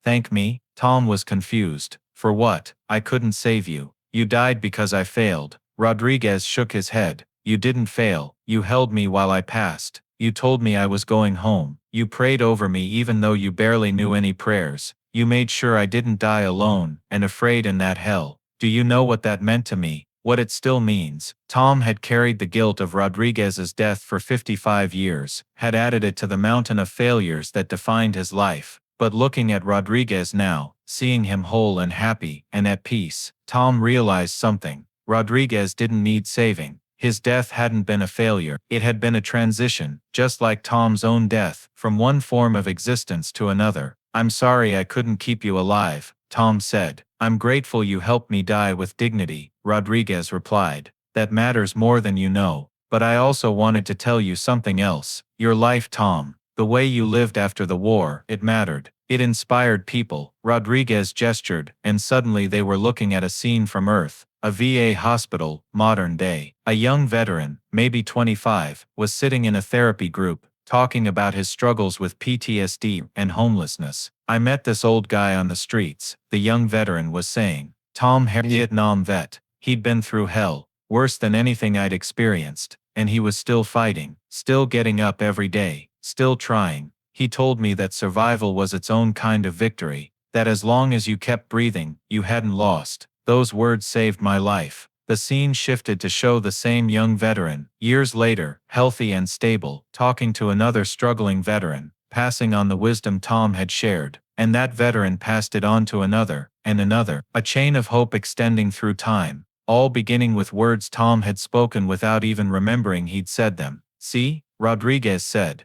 "Thank me?" Tom was confused. "For what? I couldn't save you. You died because I failed." Rodriguez shook his head. "You didn't fail. You held me while I passed. You told me I was going home. You prayed over me even though you barely knew any prayers. You made sure I didn't die alone and afraid in that hell. Do you know what that meant to me? What it still means?" Tom had carried the guilt of Rodriguez's death for 55 years, had added it to the mountain of failures that defined his life. But looking at Rodriguez now, seeing him whole and happy and at peace, Tom realized something. Rodriguez didn't need saving. His death hadn't been a failure. It had been a transition, just like Tom's own death, from one form of existence to another. "I'm sorry I couldn't keep you alive," Tom said. "I'm grateful you helped me die with dignity," Rodriguez replied. "That matters more than you know. But I also wanted to tell you something else. Your life, Tom. The way you lived after the war, it mattered. It inspired people." Rodriguez gestured, and suddenly they were looking at a scene from Earth, a VA hospital, modern day. A young veteran, maybe 25, was sitting in a therapy group, talking about his struggles with PTSD and homelessness. "I met this old guy on the streets," the young veteran was saying. "Tom, Vietnam vet. He'd been through hell, worse than anything I'd experienced, and he was still fighting, still getting up every day. Still trying. He told me that survival was its own kind of victory, that as long as you kept breathing, you hadn't lost." Those words saved my life. The scene shifted to show the same young veteran, years later, healthy and stable, talking to another struggling veteran, passing on the wisdom Tom had shared, and that veteran passed it on to another, and another, a chain of hope extending through time, all beginning with words Tom had spoken without even remembering he'd said them. "See?" Rodriguez said.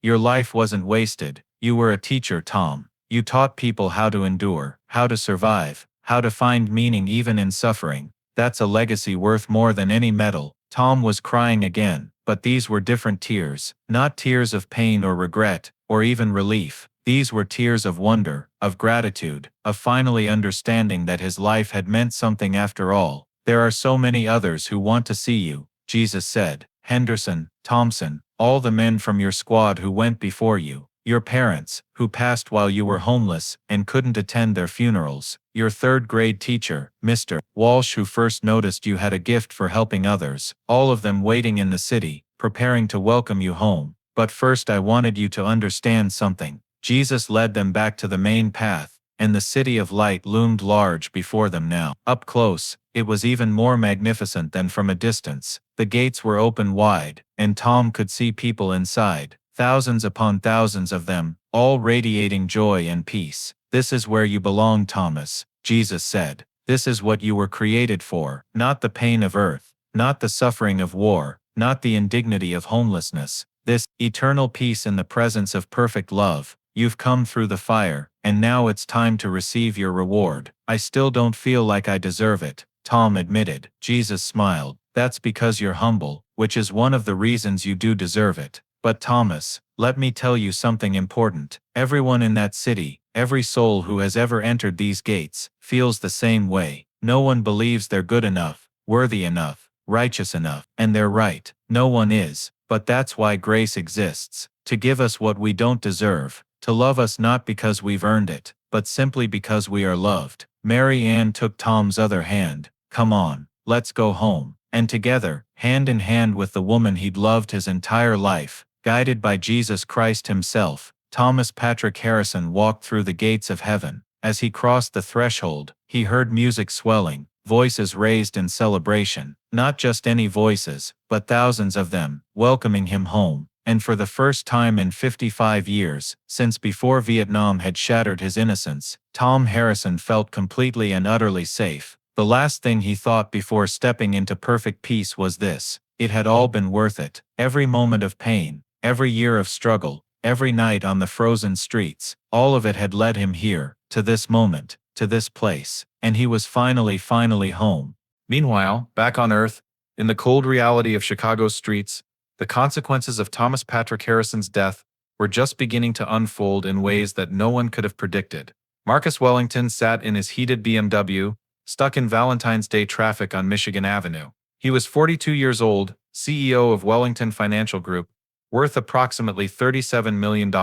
"Your life wasn't wasted. You were a teacher, Tom. You taught people how to endure, how to survive, how to find meaning even in suffering. That's a legacy worth more than any medal." Tom was crying again, but these were different tears, not tears of pain or regret, or even relief. These were tears of wonder, of gratitude, of finally understanding that his life had meant something after all. "There are so many others who want to see you," Jesus said. "Henderson, Thompson, all the men from your squad who went before you, your parents, who passed while you were homeless and couldn't attend their funerals, your third-grade teacher, Mr. Walsh, who first noticed you had a gift for helping others, all of them waiting in the city, preparing to welcome you home. But first I wanted you to understand something." Jesus led them back to the main path, and the city of light loomed large before them now. Up close, it was even more magnificent than from a distance. The gates were open wide, and Tom could see people inside, thousands upon thousands of them, all radiating joy and peace. "This is where you belong, Thomas," Jesus said. "This is what you were created for, not the pain of earth, not the suffering of war, not the indignity of homelessness. This eternal peace in the presence of perfect love. You've come through the fire, and now it's time to receive your reward." "I still don't feel like I deserve it," Tom admitted. Jesus smiled. "That's because you're humble, which is one of the reasons you do deserve it. But Thomas, let me tell you something important. Everyone in that city, every soul who has ever entered these gates, feels the same way. No one believes they're good enough, worthy enough, righteous enough, and they're right. No one is. But that's why grace exists, to give us what we don't deserve, to love us not because we've earned it, but simply because we are loved." Mary Ann took Tom's other hand. "Come on, let's go home." And together, hand in hand with the woman he'd loved his entire life, guided by Jesus Christ himself, Thomas Patrick Harrison walked through the gates of heaven. As he crossed the threshold, he heard music swelling, voices raised in celebration. Not just any voices, but thousands of them, welcoming him home. And for the first time in 55 years, since before Vietnam had shattered his innocence, Tom Harrison felt completely and utterly safe. The last thing he thought before stepping into perfect peace was this: it had all been worth it. Every moment of pain, every year of struggle, every night on the frozen streets, all of it had led him here, to this moment, to this place. And he was finally home. Meanwhile, back on Earth, in the cold reality of Chicago's streets, the consequences of Thomas Patrick Harrison's death were just beginning to unfold in ways that no one could have predicted. Marcus Wellington sat in his heated BMW, stuck in Valentine's Day traffic on Michigan Avenue. He was 42 years old, CEO of Wellington Financial Group, worth approximately $37 million.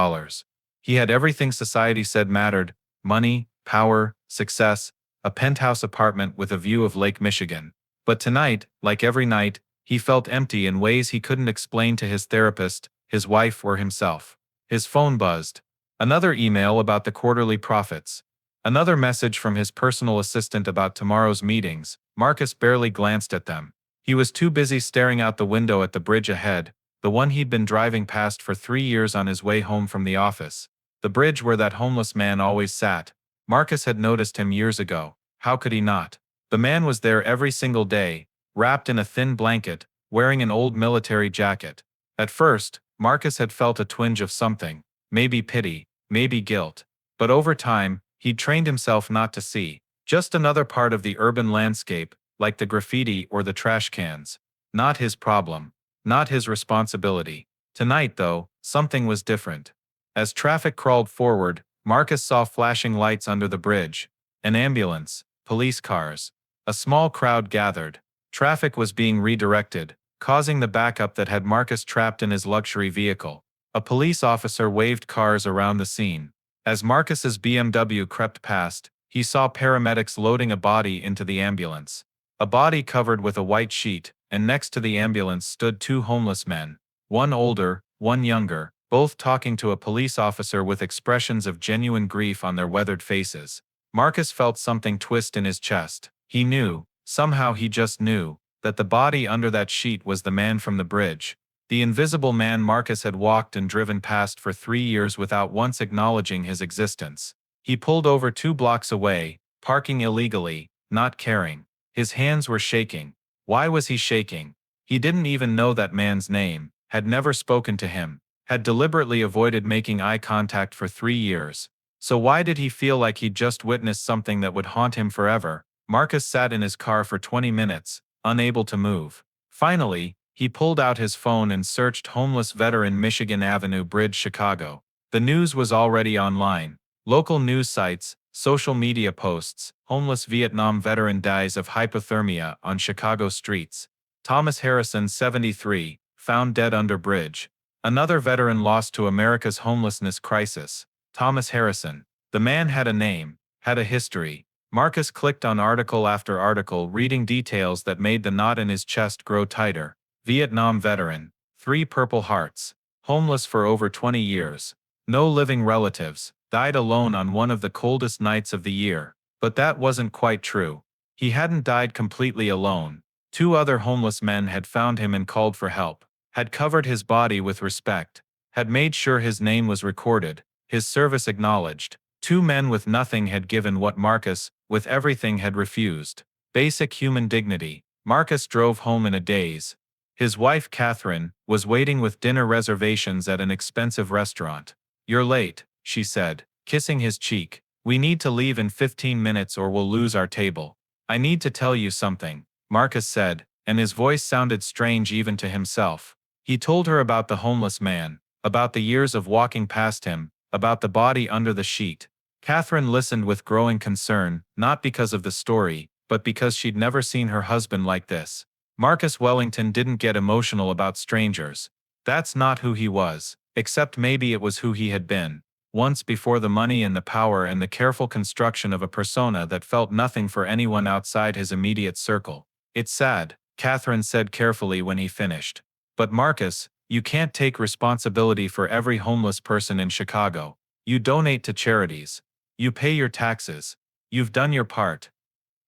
He had everything society said mattered: money, power, success, a penthouse apartment with a view of Lake Michigan. But tonight, like every night, he felt empty in ways he couldn't explain to his therapist, his wife, or himself. His phone buzzed. Another email about the quarterly profits. Another message from his personal assistant about tomorrow's meetings. Marcus barely glanced at them. He was too busy staring out the window at the bridge ahead, the one he'd been driving past for 3 years on his way home from the office. The bridge where that homeless man always sat. Marcus had noticed him years ago. How could he not? The man was there every single day, wrapped in a thin blanket, wearing an old military jacket. At first, Marcus had felt a twinge of something, maybe pity, maybe guilt. But over time, he'd trained himself not to see. Just another part of the urban landscape, like the graffiti or the trash cans. Not his problem. Not his responsibility. Tonight, though, something was different. As traffic crawled forward, Marcus saw flashing lights under the bridge. An ambulance, police cars. A small crowd gathered. Traffic was being redirected, causing the backup that had Marcus trapped in his luxury vehicle. A police officer waved cars around the scene. As Marcus's BMW crept past, he saw paramedics loading a body into the ambulance. A body covered with a white sheet, and next to the ambulance stood two homeless men. One older, one younger, both talking to a police officer with expressions of genuine grief on their weathered faces. Marcus felt something twist in his chest. He knew, somehow he just knew, that the body under that sheet was the man from the bridge. The invisible man Marcus had walked and driven past for 3 years without once acknowledging his existence. He pulled over 2 blocks away, parking illegally, not caring. His hands were shaking. Why was he shaking? He didn't even know that man's name, had never spoken to him, had deliberately avoided making eye contact for 3 years. So why did he feel like he'd just witnessed something that would haunt him forever? Marcus sat in his car for 20 minutes, unable to move. Finally, he pulled out his phone and searched homeless veteran Michigan Avenue Bridge, Chicago. The news was already online. Local news sites, social media posts, homeless Vietnam veteran dies of hypothermia on Chicago streets. Thomas Harrison, 73, found dead under bridge. Another veteran lost to America's homelessness crisis. Thomas Harrison. The man had a name, had a history. Marcus clicked on article after article, reading details that made the knot in his chest grow tighter. Vietnam veteran. 3 Purple Hearts. Homeless for over 20 years. No living relatives. Died alone on one of the coldest nights of the year. But that wasn't quite true. He hadn't died completely alone. 2 other homeless men had found him and called for help. Had covered his body with respect. Had made sure his name was recorded, his service acknowledged. 2 men with nothing had given what Marcus, with everything, had refused. Basic human dignity. Marcus drove home in a daze. His wife, Catherine, was waiting with dinner reservations at an expensive restaurant. "You're late," she said, kissing his cheek. "We need to leave in 15 minutes or we'll lose our table." "I need to tell you something," Marcus said, and his voice sounded strange even to himself. He told her about the homeless man, about the years of walking past him, about the body under the sheet. Catherine listened with growing concern, not because of the story, but because she'd never seen her husband like this. Marcus Wellington didn't get emotional about strangers. That's not who he was, except maybe it was who he had been. Once before the money and the power and the careful construction of a persona that felt nothing for anyone outside his immediate circle. "It's sad," Catherine said carefully when he finished. "But Marcus, you can't take responsibility for every homeless person in Chicago. You donate to charities. You pay your taxes. You've done your part."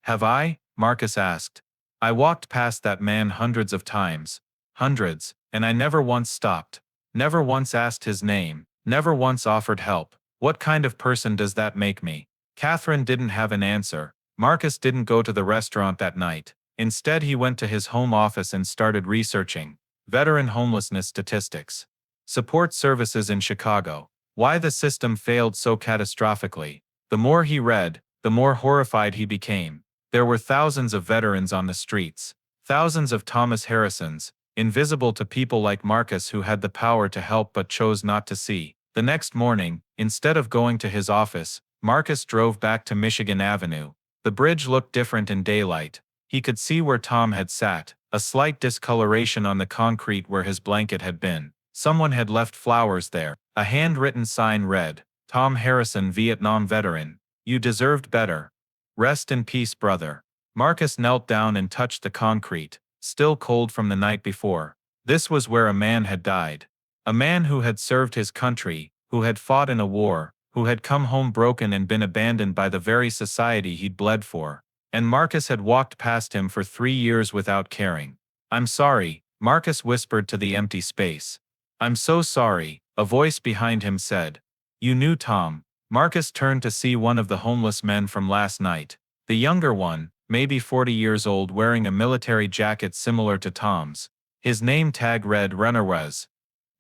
"Have I?" Marcus asked. "I walked past that man hundreds of times. Hundreds, and I never once stopped. Never once asked his name. Never once offered help. What kind of person does that make me?" Catherine didn't have an answer. Marcus didn't go to the restaurant that night. Instead, he went to his home office and started researching veteran homelessness statistics. Support services in Chicago. Why the system failed so catastrophically. The more he read, the more horrified he became. There were thousands of veterans on the streets, thousands of Thomas Harrisons, invisible to people like Marcus who had the power to help but chose not to see. The next morning, instead of going to his office, Marcus drove back to Michigan Avenue. The bridge looked different in daylight. He could see where Tom had sat, a slight discoloration on the concrete where his blanket had been. Someone had left flowers there. A handwritten sign read, "Tom Harrison, Vietnam veteran. You deserved better. Rest in peace, brother." Marcus knelt down and touched the concrete, still cold from the night before. This was where a man had died. A man who had served his country, who had fought in a war, who had come home broken and been abandoned by the very society he'd bled for. And Marcus had walked past him for 3 years without caring. "I'm sorry," Marcus whispered to the empty space. "I'm so sorry," a voice behind him said. "You knew Tom." Marcus turned to see one of the homeless men from last night. The younger one, maybe 40 years old, wearing a military jacket similar to Tom's. His name tag read Runnerwes.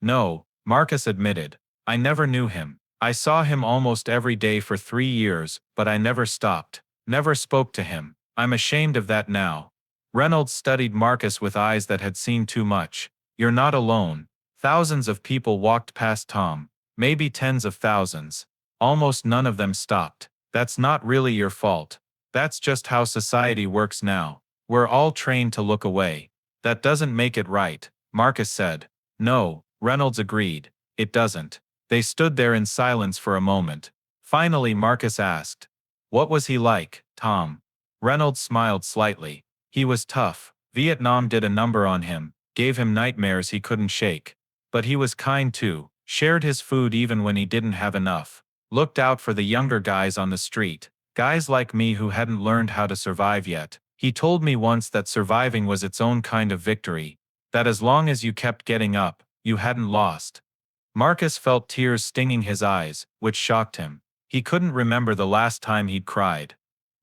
"No," Marcus admitted. "I never knew him. I saw him almost every day for 3 years, but I never stopped. Never spoke to him. I'm ashamed of that now." Reynolds studied Marcus with eyes that had seen too much. "You're not alone. Thousands of people walked past Tom. Maybe tens of thousands. Almost none of them stopped. That's not really your fault. That's just how society works now. We're all trained to look away." "That doesn't make it right," Marcus said. "No," Reynolds agreed. "It doesn't." They stood there in silence for a moment. Finally Marcus asked, "What was he like, Tom?" Reynolds smiled slightly. "He was tough. Vietnam did a number on him, gave him nightmares he couldn't shake. But he was kind too, shared his food even when he didn't have enough. Looked out for the younger guys on the street, guys like me who hadn't learned how to survive yet. He told me once that surviving was its own kind of victory, that as long as you kept getting up, you hadn't lost." Marcus felt tears stinging his eyes, which shocked him. He couldn't remember the last time he'd cried.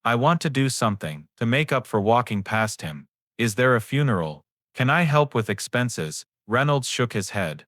"I want to do something to make up for walking past him. Is there a funeral? Can I help with expenses?" Reynolds shook his head.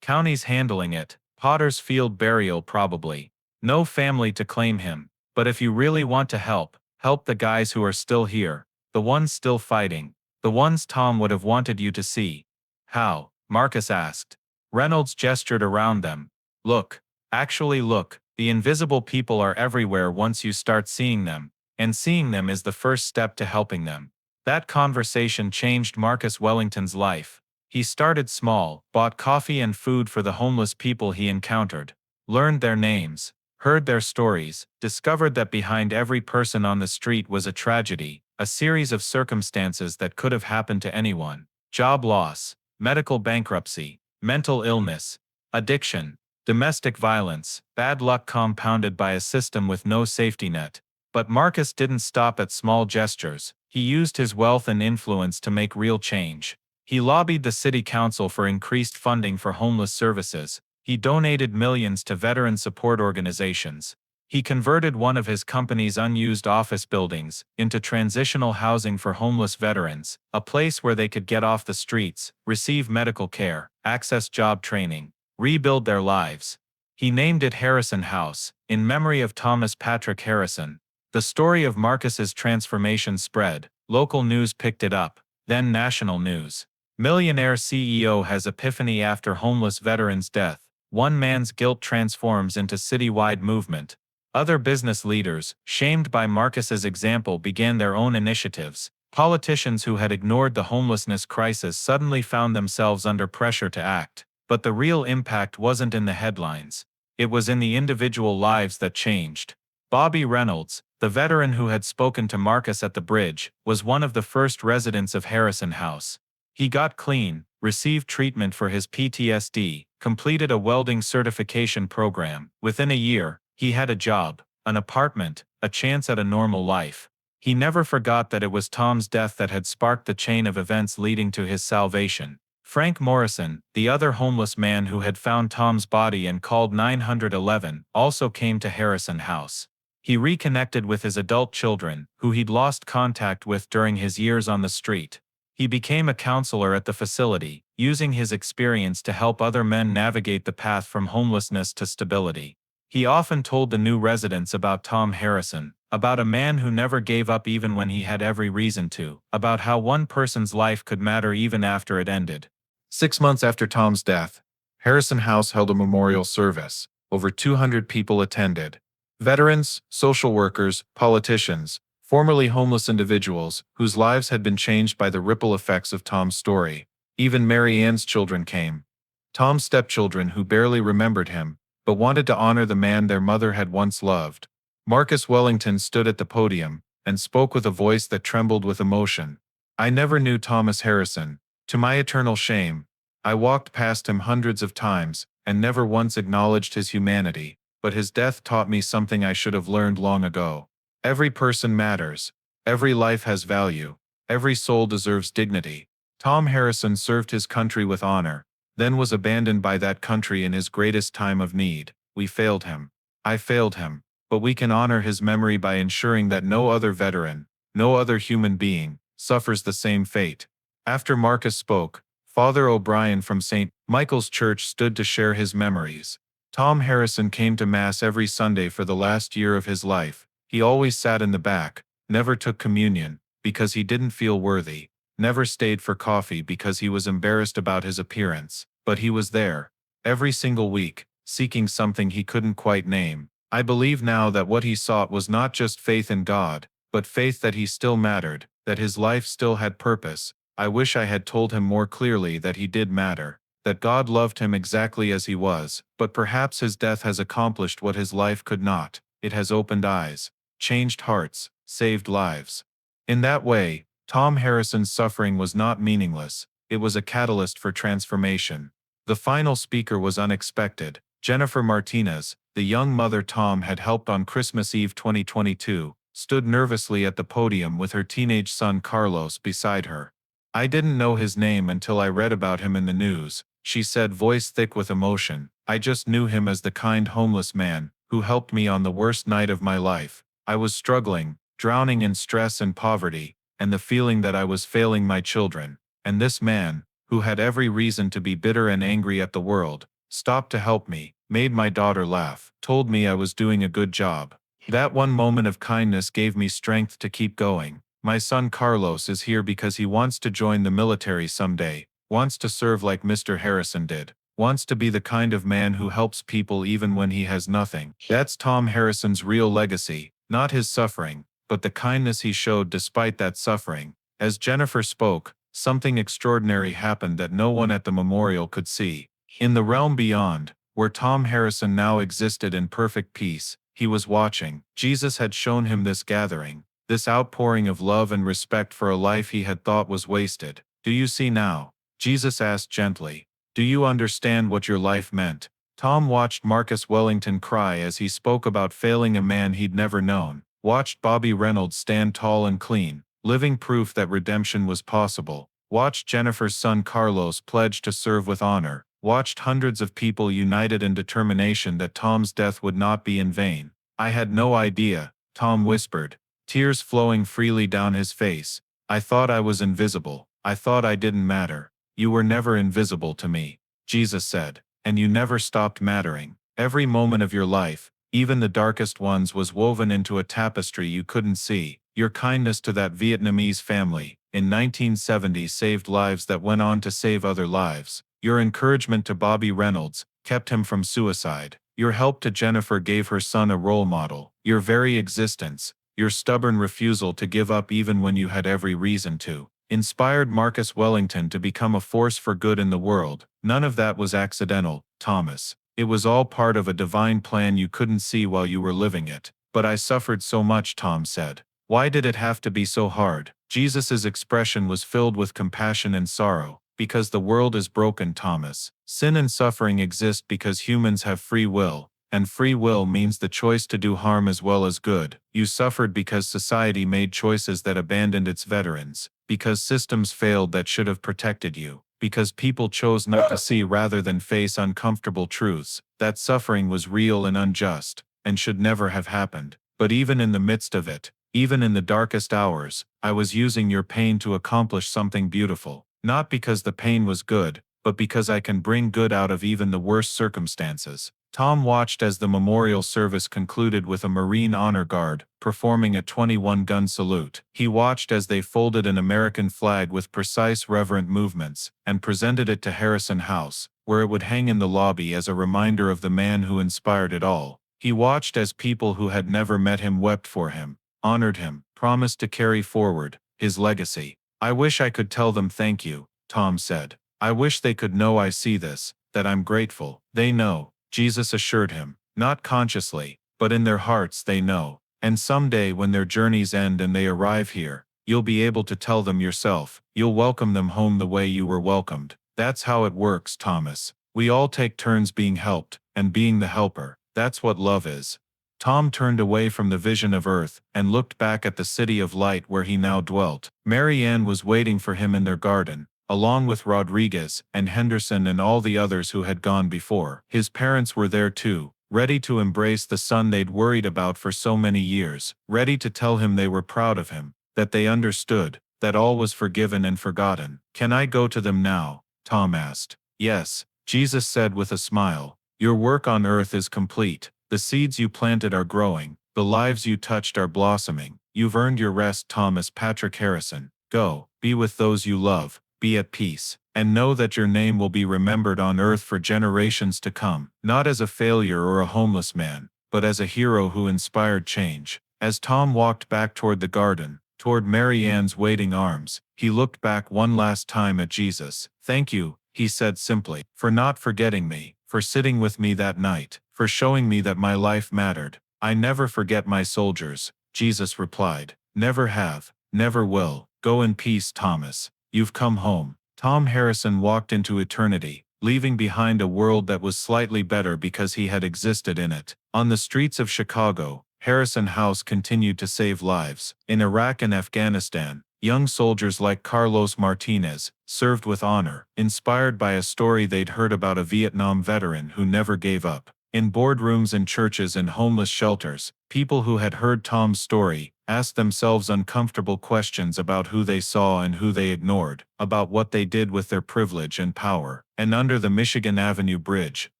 "County's handling it. Potter's Field burial probably. No family to claim him. But if you really want to help, help the guys who are still here, the ones still fighting, the ones Tom would have wanted you to see." "How?" Marcus asked. Reynolds gestured around them. "Look. Actually look. The invisible people are everywhere once you start seeing them, and seeing them is the first step to helping them." That conversation changed Marcus Wellington's life. He started small, bought coffee and food for the homeless people he encountered, learned their names, heard their stories, discovered that behind every person on the street was a tragedy, a series of circumstances that could have happened to anyone. Job loss, medical bankruptcy, mental illness, addiction, domestic violence, bad luck compounded by a system with no safety net. But Marcus didn't stop at small gestures. He used his wealth and influence to make real change. He lobbied the city council for increased funding for homeless services. He donated millions to veteran support organizations. He converted one of his company's unused office buildings into transitional housing for homeless veterans, a place where they could get off the streets, receive medical care, access job training, rebuild their lives. He named it Harrison House, in memory of Thomas Patrick Harrison. The story of Marcus's transformation spread. Local news picked it up, then national news. Millionaire CEO has epiphany after homeless veteran's death. One man's guilt transforms into citywide movement. Other business leaders, shamed by Marcus's example, began their own initiatives. Politicians who had ignored the homelessness crisis suddenly found themselves under pressure to act. But the real impact wasn't in the headlines. It was in the individual lives that changed. Bobby Reynolds, the veteran who had spoken to Marcus at the bridge, was one of the first residents of Harrison House. He got clean, received treatment for his PTSD, completed a welding certification program. Within a year, he had a job, an apartment, a chance at a normal life. He never forgot that it was Tom's death that had sparked the chain of events leading to his salvation. Frank Morrison, the other homeless man who had found Tom's body and called 911, also came to Harrison House. He reconnected with his adult children, who he'd lost contact with during his years on the street. He became a counselor at the facility, using his experience to help other men navigate the path from homelessness to stability. He often told the new residents about Tom Harrison, about a man who never gave up even when he had every reason to, about how one person's life could matter even after it ended. 6 months after Tom's death, Harrison House held a memorial service. Over 200 people attended. Veterans, social workers, politicians, formerly homeless individuals whose lives had been changed by the ripple effects of Tom's story. Even Mary Ann's children came. Tom's stepchildren who barely remembered him, but wanted to honor the man their mother had once loved. Marcus Wellington stood at the podium and spoke with a voice that trembled with emotion. I never knew Thomas Harrison. To my eternal shame, I walked past him hundreds of times and never once acknowledged his humanity, but his death taught me something I should have learned long ago. Every person matters. Every life has value. Every soul deserves dignity. Tom Harrison served his country with honor, then was abandoned by that country in his greatest time of need. We failed him. I failed him, but we can honor his memory by ensuring that no other veteran, no other human being, suffers the same fate. After Marcus spoke, Father O'Brien from St. Michael's Church stood to share his memories. Tom Harrison came to Mass every Sunday for the last year of his life. He always sat in the back, never took communion, because he didn't feel worthy, never stayed for coffee because he was embarrassed about his appearance, but he was there, every single week, seeking something he couldn't quite name. I believe now that what he sought was not just faith in God, but faith that he still mattered, that his life still had purpose. I wish I had told him more clearly that he did matter, that God loved him exactly as he was, but perhaps his death has accomplished what his life could not. It has opened eyes, changed hearts, saved lives. In that way, Tom Harrison's suffering was not meaningless, it was a catalyst for transformation. The final speaker was unexpected. Jennifer Martinez, the young mother Tom had helped on Christmas Eve 2022, stood nervously at the podium with her teenage son Carlos beside her. I didn't know his name until I read about him in the news, she said, voice thick with emotion. I just knew him as the kind homeless man who helped me on the worst night of my life. I was struggling, drowning in stress and poverty, and the feeling that I was failing my children. And this man, who had every reason to be bitter and angry at the world, stopped to help me, made my daughter laugh, told me I was doing a good job. That one moment of kindness gave me strength to keep going. My son Carlos is here because he wants to join the military someday, wants to serve like Mr. Harrison did, wants to be the kind of man who helps people even when he has nothing. That's Tom Harrison's real legacy, not his suffering, but the kindness he showed despite that suffering. As Jennifer spoke, something extraordinary happened that no one at the memorial could see. In the realm beyond, where Tom Harrison now existed in perfect peace, he was watching. Jesus had shown him this gathering, this outpouring of love and respect for a life he had thought was wasted. Do you see now? Jesus asked gently. Do you understand what your life meant? Tom watched Marcus Wellington cry as he spoke about failing a man he'd never known, watched Bobby Reynolds stand tall and clean, living proof that redemption was possible, watched Jennifer's son Carlos pledge to serve with honor, watched hundreds of people united in determination that Tom's death would not be in vain. I had no idea, Tom whispered, tears flowing freely down his face. I thought I was invisible. I thought I didn't matter. You were never invisible to me, Jesus said, and you never stopped mattering. Every moment of your life, even the darkest ones, was woven into a tapestry you couldn't see. Your kindness to that Vietnamese family in 1970 saved lives that went on to save other lives. Your encouragement to Bobby Reynolds kept him from suicide. Your help to Jennifer gave her son a role model. Your very existence, your stubborn refusal to give up even when you had every reason to, inspired Marcus Wellington to become a force for good in the world. None of that was accidental, Thomas. It was all part of a divine plan you couldn't see while you were living it. But I suffered so much, Tom said. Why did it have to be so hard? Jesus' expression was filled with compassion and sorrow. Because the world is broken, Thomas. Sin and suffering exist because humans have free will, and free will means the choice to do harm as well as good. You suffered because society made choices that abandoned its veterans, because systems failed that should have protected you, because people chose not to see rather than face uncomfortable truths. That suffering was real and unjust, and should never have happened. But even in the midst of it, even in the darkest hours, I was using your pain to accomplish something beautiful. Not because the pain was good, but because I can bring good out of even the worst circumstances. Tom watched as the memorial service concluded with a Marine Honor Guard performing a 21-gun salute. He watched as they folded an American flag with precise, reverent movements and presented it to Harrison House, where it would hang in the lobby as a reminder of the man who inspired it all. He watched as people who had never met him wept for him, honored him, promised to carry forward his legacy. "I wish I could tell them thank you," Tom said. "I wish they could know I see this, that I'm grateful." "They know," Jesus assured him. "Not consciously, but in their hearts they know. And someday when their journeys end and they arrive here, you'll be able to tell them yourself. You'll welcome them home the way you were welcomed." That's how it works, Thomas. We all take turns being helped, and being the helper. That's what love is. Tom turned away from the vision of earth and looked back at the city of light where he now dwelt. Mary Ann was waiting for him in their garden, along with Rodriguez and Henderson and all the others who had gone before. His parents were there too, ready to embrace the son they'd worried about for so many years, ready to tell him they were proud of him, that they understood, that all was forgiven and forgotten. "Can I go to them now?" Tom asked. "Yes," Jesus said with a smile. "Your work on earth is complete. The seeds you planted are growing. The lives you touched are blossoming. You've earned your rest, Thomas Patrick Harrison. Go, be with those you love, be at peace, and know that your name will be remembered on earth for generations to come, not as a failure or a homeless man, but as a hero who inspired change." As Tom walked back toward the garden, toward Mary Ann's waiting arms, he looked back one last time at Jesus. "Thank you," he said simply, "for not forgetting me, for sitting with me that night, for showing me that my life mattered." "I never forget my soldiers," Jesus replied. "Never have, never will. Go in peace, Thomas. You've come home." Tom Harrison walked into eternity, leaving behind a world that was slightly better because he had existed in it. On the streets of Chicago, Harrison House continued to save lives. In Iraq and Afghanistan, young soldiers like Carlos Martinez served with honor, inspired by a story they'd heard about a Vietnam veteran who never gave up. In boardrooms and churches and homeless shelters, people who had heard Tom's story asked themselves uncomfortable questions about who they saw and who they ignored, about what they did with their privilege and power. And under the Michigan Avenue Bridge,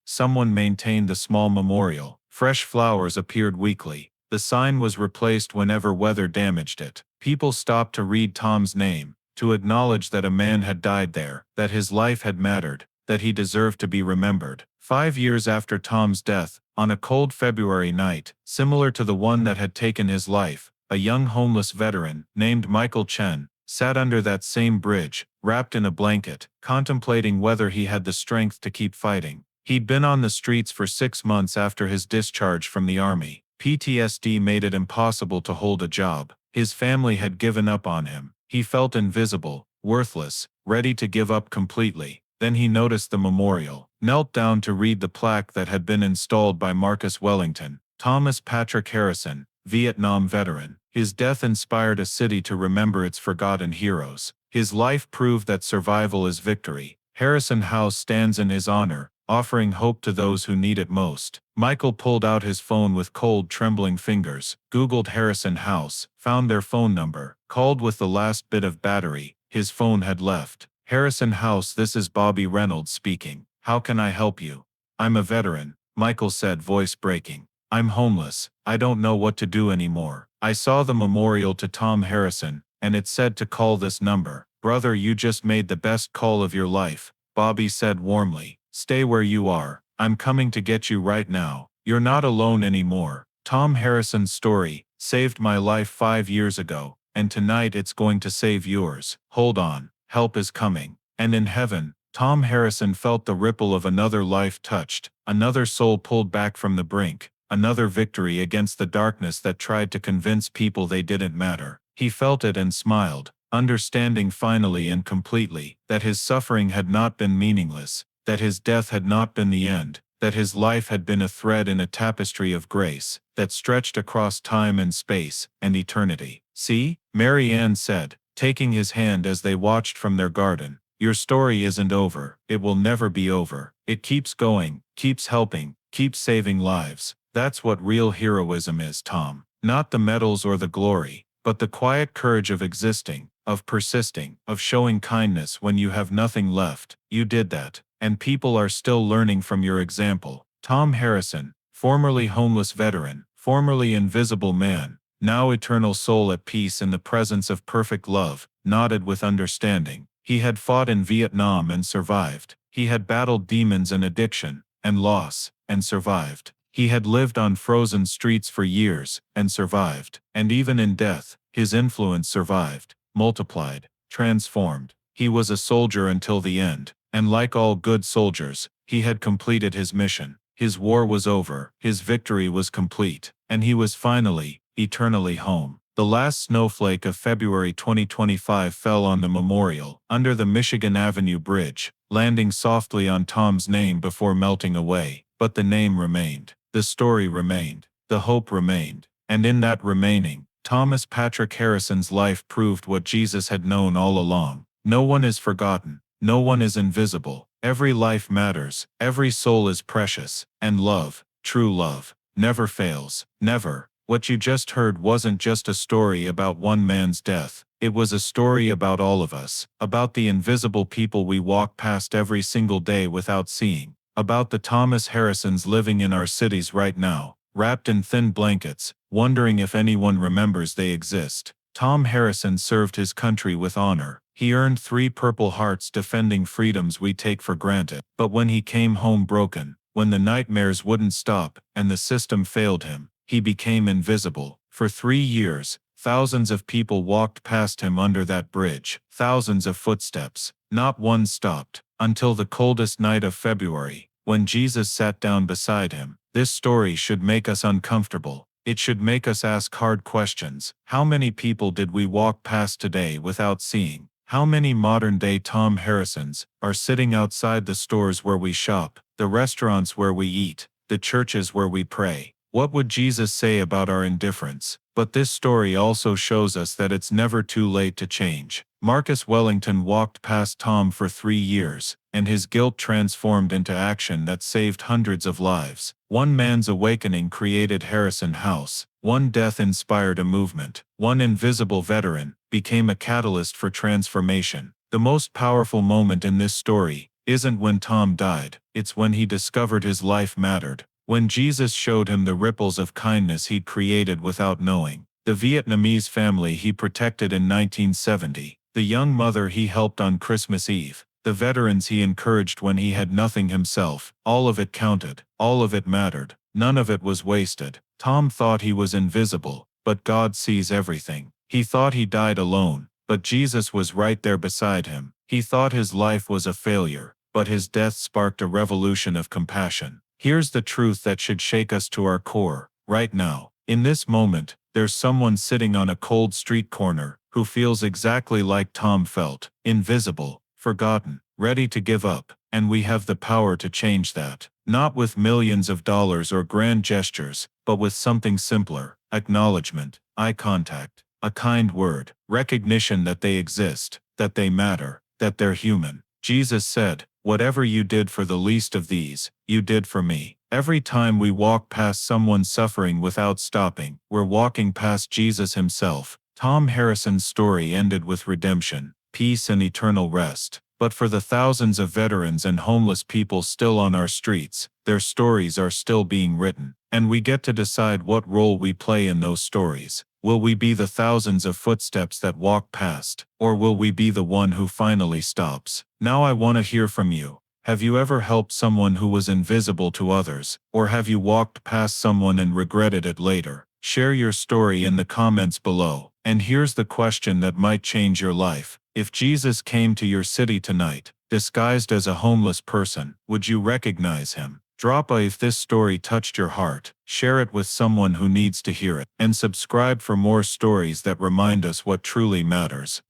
someone maintained the small memorial. Fresh flowers appeared weekly. The sign was replaced whenever weather damaged it. People stopped to read Tom's name, to acknowledge that a man had died there, that his life had mattered, that he deserved to be remembered. 5 years after Tom's death, on a cold February night, similar to the one that had taken his life, a young homeless veteran, named Michael Chen, sat under that same bridge, wrapped in a blanket, contemplating whether he had the strength to keep fighting. He'd been on the streets for 6 months after his discharge from the army. PTSD made it impossible to hold a job. His family had given up on him. He felt invisible, worthless, ready to give up completely. Then he noticed the memorial, knelt down to read the plaque that had been installed by Marcus Wellington. Thomas Patrick Harrison, Vietnam veteran. His death inspired a city to remember its forgotten heroes. His life proved that survival is victory. Harrison House stands in his honor, offering hope to those who need it most. Michael pulled out his phone with cold, trembling fingers, Googled Harrison House, found their phone number, called with the last bit of battery his phone had left. "Harrison House, this is Bobby Reynolds speaking. How can I help you?" "I'm a veteran," Michael said, voice breaking. "I'm homeless. I don't know what to do anymore. I saw the memorial to Tom Harrison, and it said to call this number." "Brother, you just made the best call of your life," Bobby said warmly. "Stay where you are. I'm coming to get you right now. You're not alone anymore." Tom Harrison's story saved my life 5 years ago, and tonight it's going to save yours. Hold on, help is coming. And in heaven, Tom Harrison felt the ripple of another life touched, another soul pulled back from the brink, another victory against the darkness that tried to convince people they didn't matter. He felt it and smiled, understanding finally and completely that his suffering had not been meaningless, that his death had not been the end, that his life had been a thread in a tapestry of grace that stretched across time and space and eternity. "See," Mary Ann said, taking his hand as they watched from their garden. "Your story isn't over. It will never be over. It keeps going, keeps helping, keeps saving lives. That's what real heroism is, Tom. Not the medals or the glory, but the quiet courage of existing, of persisting, of showing kindness when you have nothing left. You did that. And people are still learning from your example." Tom Harrison, formerly homeless veteran, formerly invisible man, now eternal soul at peace in the presence of perfect love, nodded with understanding. He had fought in Vietnam and survived. He had battled demons and addiction, and loss, and survived. He had lived on frozen streets for years, and survived. And even in death, his influence survived, multiplied, transformed. He was a soldier until the end, and like all good soldiers, he had completed his mission. His war was over, his victory was complete, and he was finally, eternally home. The last snowflake of February 2025 fell on the memorial, under the Michigan Avenue Bridge, landing softly on Tom's name before melting away. But the name remained, the story remained, the hope remained, and in that remaining, Thomas Patrick Harrison's life proved what Jesus had known all along. No one is forgotten, no one is invisible. Every life matters, every soul is precious, and love, true love, never fails, never. What you just heard wasn't just a story about one man's death, it was a story about all of us, about the invisible people we walk past every single day without seeing, about the Thomas Harrisons living in our cities right now, wrapped in thin blankets, wondering if anyone remembers they exist. Tom Harrison served his country with honor. He earned 3 Purple Hearts defending freedoms we take for granted. But when he came home broken, when the nightmares wouldn't stop, and the system failed him, he became invisible. For 3 years, thousands of people walked past him under that bridge, thousands of footsteps. Not one stopped, until the coldest night of February, when Jesus sat down beside him. This story should make us uncomfortable. It should make us ask hard questions. How many people did we walk past today without seeing? How many modern-day Tom Harrisons are sitting outside the stores where we shop, the restaurants where we eat, the churches where we pray? What would Jesus say about our indifference? But this story also shows us that it's never too late to change. Marcus Wellington walked past Tom for 3 years, and his guilt transformed into action that saved hundreds of lives. One man's awakening created Harrison House. One death inspired a movement. One invisible veteran became a catalyst for transformation. The most powerful moment in this story isn't when Tom died, it's when he discovered his life mattered. When Jesus showed him the ripples of kindness he'd created without knowing. The Vietnamese family he protected in 1970. The young mother he helped on Christmas Eve. The veterans he encouraged when he had nothing himself. All of it counted. All of it mattered. None of it was wasted. Tom thought he was invisible, but God sees everything. He thought he died alone, but Jesus was right there beside him. He thought his life was a failure, but his death sparked a revolution of compassion. Here's the truth that should shake us to our core. Right now, in this moment, there's someone sitting on a cold street corner who feels exactly like Tom felt, invisible, forgotten, ready to give up, and we have the power to change that. Not with millions of dollars or grand gestures, but with something simpler: acknowledgement, eye contact, a kind word, recognition that they exist, that they matter, that they're human. Jesus said, "Whatever you did for the least of these, you did for me." Every time we walk past someone suffering without stopping, we're walking past Jesus himself. Tom Harrison's story ended with redemption, peace and eternal rest. But for the thousands of veterans and homeless people still on our streets, their stories are still being written. And we get to decide what role we play in those stories. Will we be the thousands of footsteps that walk past, or will we be the one who finally stops? Now I want to hear from you. Have you ever helped someone who was invisible to others, or have you walked past someone and regretted it later? Share your story in the comments below. And here's the question that might change your life. If Jesus came to your city tonight, disguised as a homeless person, would you recognize him? Drop a if this story touched your heart, share it with someone who needs to hear it, and subscribe for more stories that remind us what truly matters.